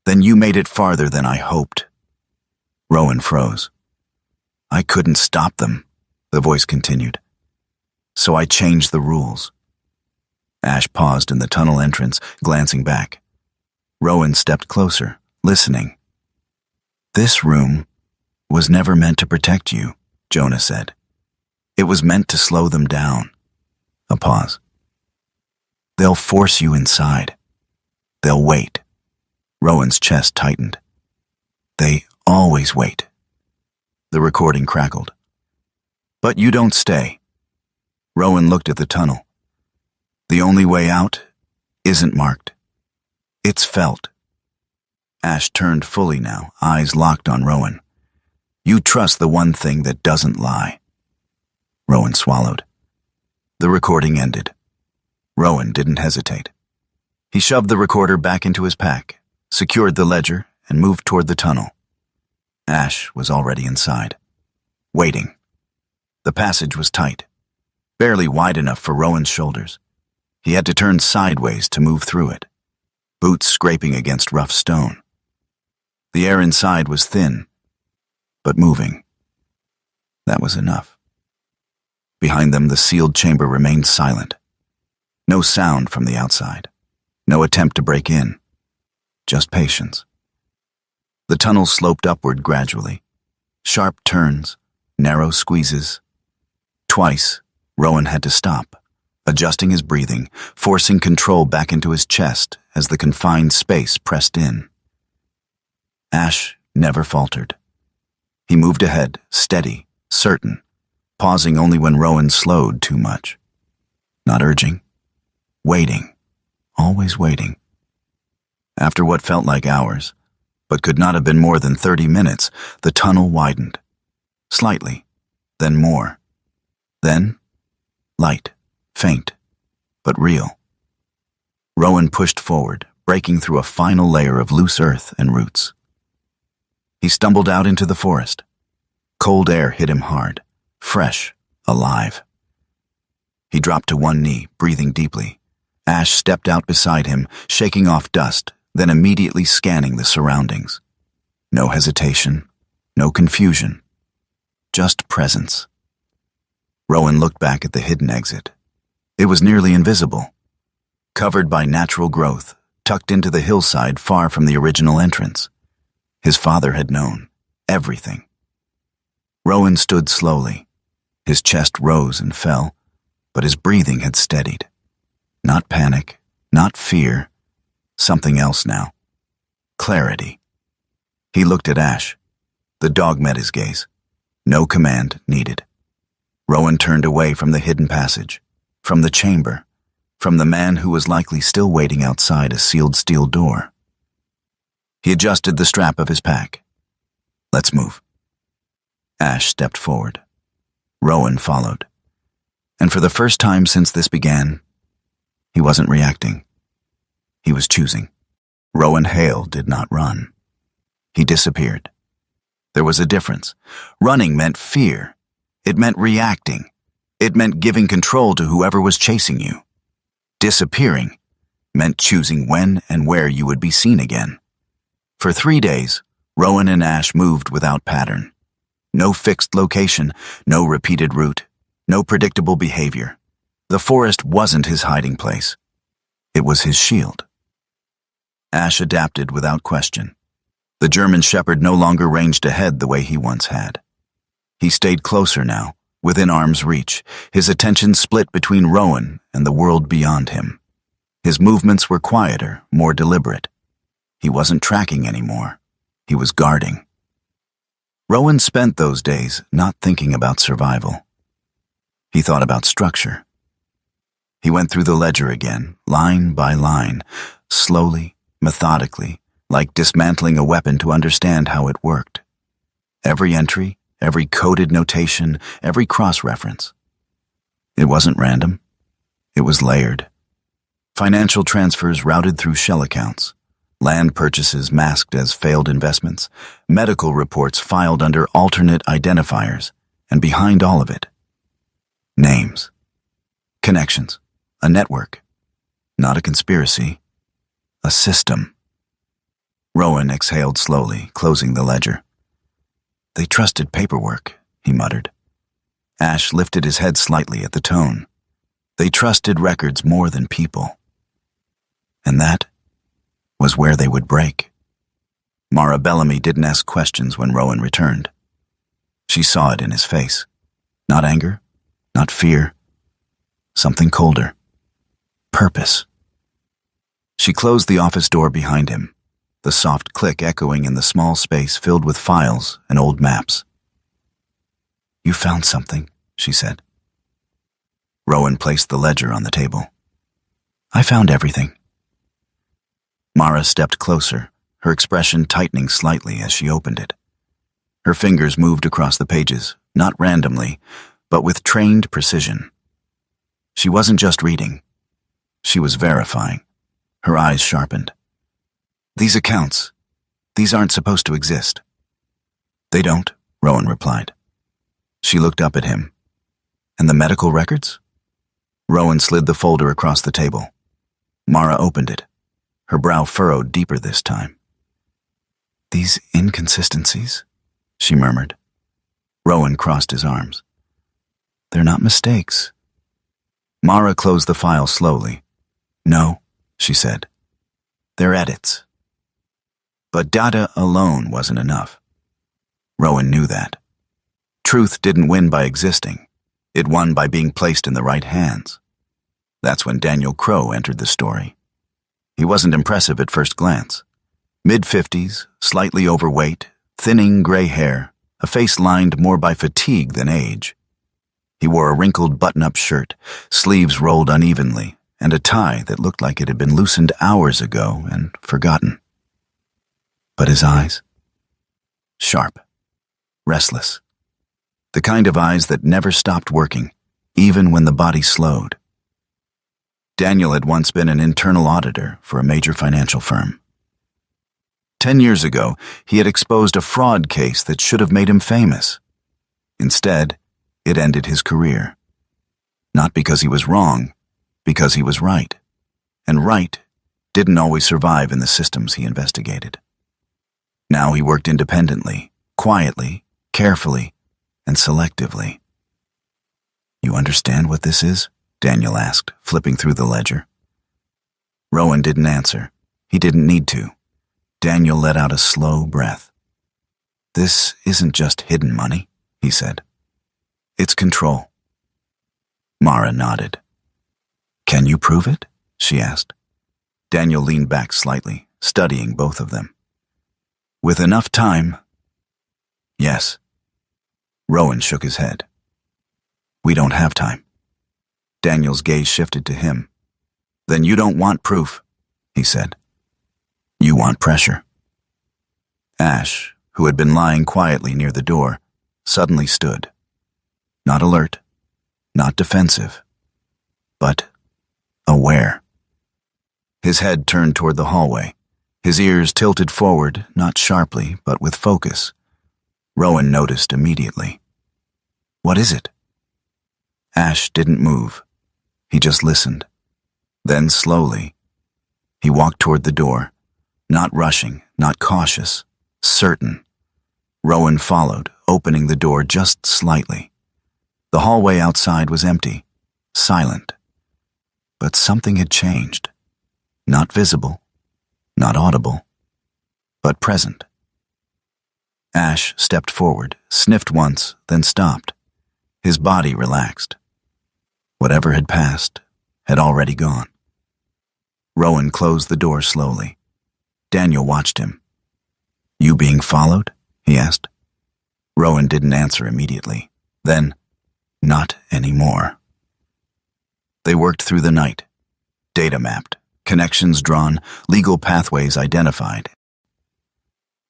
then you made it farther than I hoped." Rowan froze. "I couldn't stop them," the voice continued. "So I changed the rules." Ash paused in the tunnel entrance, glancing back. Rowan stepped closer, listening. "This room was never meant to protect you," Jonah said. "It was meant to slow them down." A pause. "They'll force you inside. They'll wait." Rowan's chest tightened. "They always wait." The recording crackled. "But you don't stay." Rowan looked at the tunnel. "The only way out isn't marked. It's felt." Ash turned fully now, eyes locked on Rowan. "You trust the one thing that doesn't lie." Rowan swallowed. The recording ended. Rowan didn't hesitate. He shoved the recorder back into his pack, secured the ledger, and moved toward the tunnel. Ash was already inside, waiting. The passage was tight, barely wide enough for Rowan's shoulders. He had to turn sideways to move through it, boots scraping against rough stone. The air inside was thin, but moving. That was enough. Behind them, the sealed chamber remained silent. No sound from the outside. No attempt to break in. Just patience. The tunnel sloped upward gradually. Sharp turns, narrow squeezes. Twice, Rowan had to stop, adjusting his breathing, forcing control back into his chest as the confined space pressed in. Ash never faltered. He moved ahead, steady, certain, pausing only when Rowan slowed too much. Not urging. Waiting. Always waiting. After what felt like hours, but could not have been more than 30 minutes, the tunnel widened. Slightly, then more. Then, light, faint, but real. Rowan pushed forward, breaking through a final layer of loose earth and roots. He stumbled out into the forest. Cold air hit him hard, fresh, alive. He dropped to one knee, breathing deeply. Ash stepped out beside him, shaking off dust, then immediately scanning the surroundings. No hesitation, no confusion, just presence. Rowan looked back at the hidden exit. It was nearly invisible, covered by natural growth, tucked into the hillside far from the original entrance. His father had known everything. Rowan stood slowly. His chest rose and fell, but his breathing had steadied. Not panic, not fear, something else now. Clarity. He looked at Ash. The dog met his gaze. No command needed. Rowan turned away from the hidden passage, from the chamber, from the man who was likely still waiting outside a sealed steel door. He adjusted the strap of his pack. Let's move. Ash stepped forward. Rowan followed. And for the first time since this began, he wasn't reacting. He was choosing. Rowan Hale did not run. He disappeared. There was a difference. Running meant fear. It meant reacting. It meant giving control to whoever was chasing you. Disappearing meant choosing when and where you would be seen again. For 3 days, Rowan and Ash moved without pattern. No fixed location, no repeated route, no predictable behavior. The forest wasn't his hiding place. It was his shield. Ash adapted without question. The German shepherd no longer ranged ahead the way he once had. He stayed closer now, within arm's reach, his attention split between Rowan and the world beyond him. His movements were quieter, more deliberate. He wasn't tracking anymore. He was guarding. Rowan spent those days not thinking about survival. He thought about structure. He went through the ledger again, line by line, slowly, methodically, like dismantling a weapon to understand how it worked. Every entry, every coded notation, every cross-reference. It wasn't random. It was layered. Financial transfers routed through shell accounts, land purchases masked as failed investments, medical reports filed under alternate identifiers, and behind all of it, names, connections, a network, not a conspiracy, a system. Rowan exhaled slowly, closing the ledger. They trusted paperwork, he muttered. Ash lifted his head slightly at the tone. They trusted records more than people. And that was where they would break. Mara Bellamy didn't ask questions when Rowan returned. She saw it in his face. Not anger, not fear. Something colder. Purpose. She closed the office door behind him, the soft click echoing in the small space filled with files and old maps. You found something, she said. Rowan placed the ledger on the table. I found everything. Mara stepped closer, her expression tightening slightly as she opened it. Her fingers moved across the pages, not randomly, but with trained precision. She wasn't just reading. She was verifying. Her eyes sharpened. These accounts, these aren't supposed to exist. They don't, Rowan replied. She looked up at him. And the medical records? Rowan slid the folder across the table. Mara opened it, her brow furrowed deeper this time. These inconsistencies, she murmured. Rowan crossed his arms. They're not mistakes. Mara closed the file slowly. No, she said. They're edits. But data alone wasn't enough. Rowan knew that. Truth didn't win by existing. It won by being placed in the right hands. That's when Daniel Crowe entered the story. He wasn't impressive at first glance. Mid-50s, slightly overweight, thinning gray hair, a face lined more by fatigue than age. He wore a wrinkled button-up shirt, sleeves rolled unevenly, and a tie that looked like it had been loosened hours ago and forgotten. But his eyes? Sharp, restless. The kind of eyes that never stopped working, even when the body slowed. Daniel had once been an internal auditor for a major financial firm. 10 years ago, he had exposed a fraud case that should have made him famous. Instead, it ended his career. Not because he was wrong, because he was right. And right didn't always survive in the systems he investigated. Now he worked independently, quietly, carefully, and selectively. "You understand what this is?" Daniel asked, flipping through the ledger. Rowan didn't answer. He didn't need to. Daniel let out a slow breath. "This isn't just hidden money," he said. "It's control." Mara nodded. "Can you prove it?" she asked. Daniel leaned back slightly, studying both of them. "With enough time, yes." Rowan shook his head. "We don't have time." Daniel's gaze shifted to him. "Then you don't want proof," he said. "You want pressure." Ash, who had been lying quietly near the door, suddenly stood. Not alert, not defensive, but aware. His head turned toward the hallway, his ears tilted forward, not sharply, but with focus. Rowan noticed immediately. "What is it?" Ash didn't move. He just listened. Then slowly, he walked toward the door, not rushing, not cautious, certain. Rowan followed, opening the door just slightly. The hallway outside was empty, silent. But something had changed. Not visible, not audible, but present. Ash stepped forward, sniffed once, then stopped. His body relaxed. Whatever had passed had already gone. Rowan closed the door slowly. Daniel watched him. "You being followed?" he asked. Rowan didn't answer immediately. Then, "Not anymore." They worked through the night. Data mapped, connections drawn, legal pathways identified.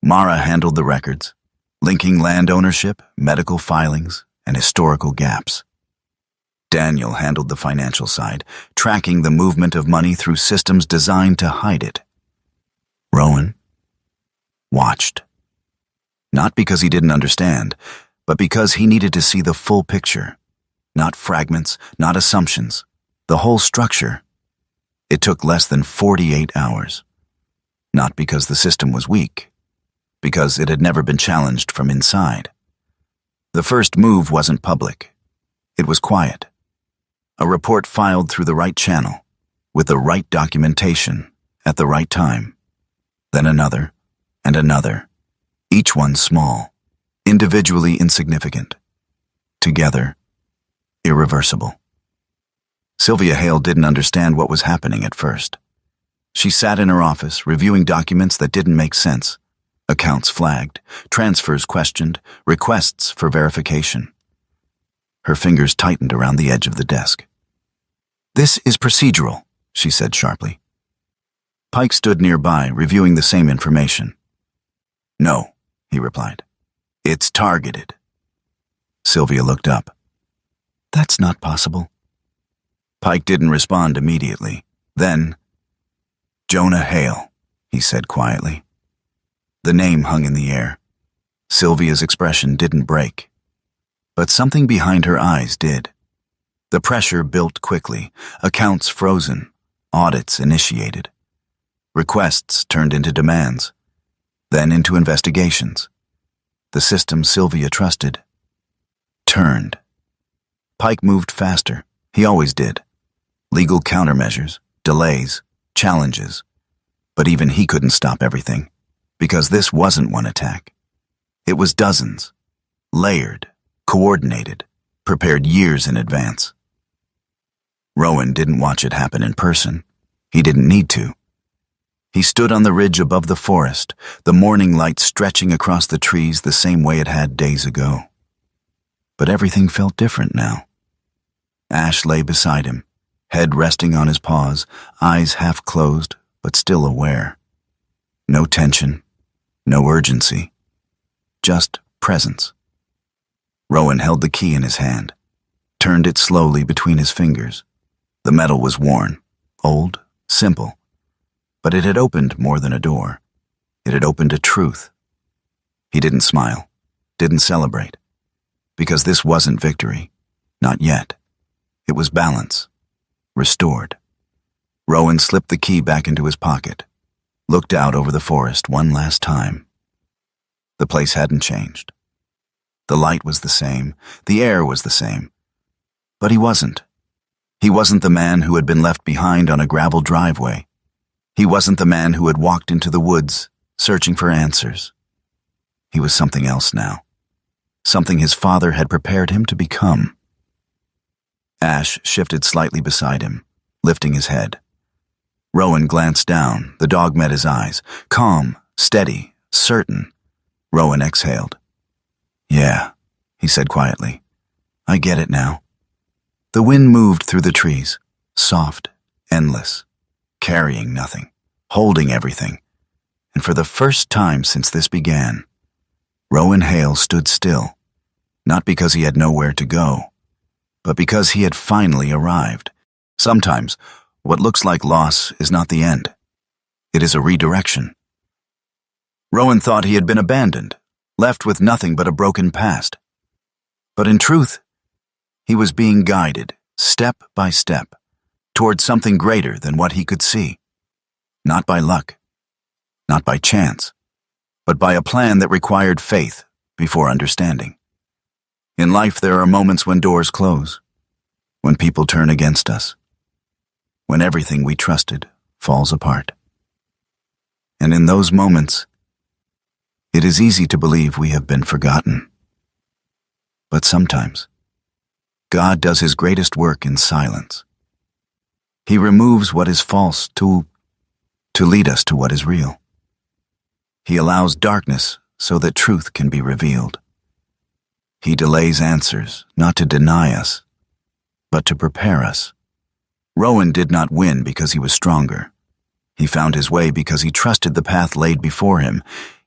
Mara handled the records, linking land ownership, medical filings, and historical gaps. Daniel handled the financial side, tracking the movement of money through systems designed to hide it. Rowan watched. Not because he didn't understand, but because he needed to see the full picture. Not fragments, not assumptions. The whole structure. It took less than 48 hours. Not because the system was weak, because it had never been challenged from inside. The first move wasn't public. It was quiet. A report filed through the right channel, with the right documentation, at the right time. Then another, and another, each one small, individually insignificant. Together, irreversible. Sylvia Hale didn't understand what was happening at first. She sat in her office, reviewing documents that didn't make sense. Accounts flagged, transfers questioned, requests for verification. Her fingers tightened around the edge of the desk. "This is procedural," she said sharply. Pike stood nearby, reviewing the same information. "No," he replied. "It's targeted." Sylvia looked up. "That's not possible." Pike didn't respond immediately. Then, "Jonah Hale," he said quietly. The name hung in the air. Sylvia's expression didn't break. But something behind her eyes did. The pressure built quickly, accounts frozen, audits initiated. Requests turned into demands, then into investigations. The system Sylvia trusted turned. Pike moved faster. He always did. Legal countermeasures, delays, challenges. But even he couldn't stop everything, because this wasn't one attack. It was dozens, layered, coordinated, prepared years in advance. Rowan didn't watch it happen in person. He didn't need to. He stood on the ridge above the forest, the morning light stretching across the trees the same way it had days ago. But everything felt different now. Ash lay beside him, head resting on his paws, eyes half closed but still aware. No tension, no urgency, just presence. Rowan held the key in his hand, turned it slowly between his fingers. The metal was worn, old, simple, but it had opened more than a door. It had opened a truth. He didn't smile, didn't celebrate, because this wasn't victory, not yet. It was balance, restored. Rowan slipped the key back into his pocket, looked out over the forest one last time. The place hadn't changed. The light was the same, the air was the same. But he wasn't. He wasn't the man who had been left behind on a gravel driveway. He wasn't the man who had walked into the woods, searching for answers. He was something else now. Something his father had prepared him to become. Ash shifted slightly beside him, lifting his head. Rowan glanced down. The dog met his eyes. Calm, steady, certain. Rowan exhaled. "Yeah," he said quietly. "I get it now." The wind moved through the trees, soft, endless, carrying nothing, holding everything. And for the first time since this began, Rowan Hale stood still, not because he had nowhere to go, but because he had finally arrived. Sometimes, what looks like loss is not the end. It is a redirection. Rowan thought he had been abandoned, left with nothing but a broken past. But in truth, he was being guided, step by step, towards something greater than what he could see. Not by luck, not by chance, but by a plan that required faith before understanding. In life, there are moments when doors close, when people turn against us, when everything we trusted falls apart. And in those moments, it is easy to believe we have been forgotten. But sometimes, God does his greatest work in silence. He removes what is false to lead us to what is real. He allows darkness so that truth can be revealed. He delays answers, not to deny us, but to prepare us. Rowan did not win because he was stronger. He found his way because he trusted the path laid before him,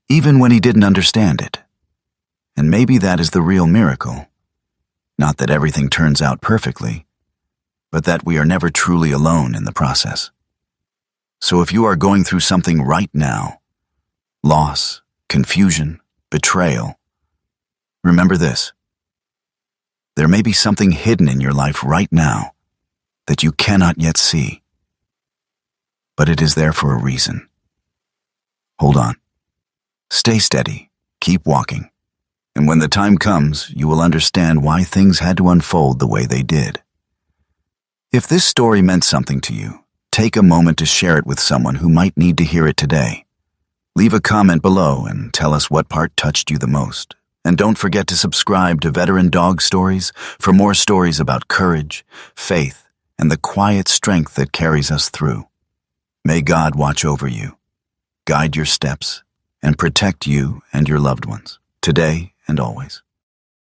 even when he didn't understand it. And maybe that is the real miracle. Not that everything turns out perfectly, but that we are never truly alone in the process. So if you are going through something right now, loss, confusion, betrayal, remember this. There may be something hidden in your life right now that you cannot yet see, but it is there for a reason. Hold on. Stay steady. Keep walking. And when the time comes, you will understand why things had to unfold the way they did. If this story meant something to you, take a moment to share it with someone who might need to hear it today. Leave a comment below and tell us what part touched you the most. And don't forget to subscribe to Veteran Dog Stories for more stories about courage, faith, and the quiet strength that carries us through. May God watch over you, guide your steps, and protect you and your loved ones, today and always.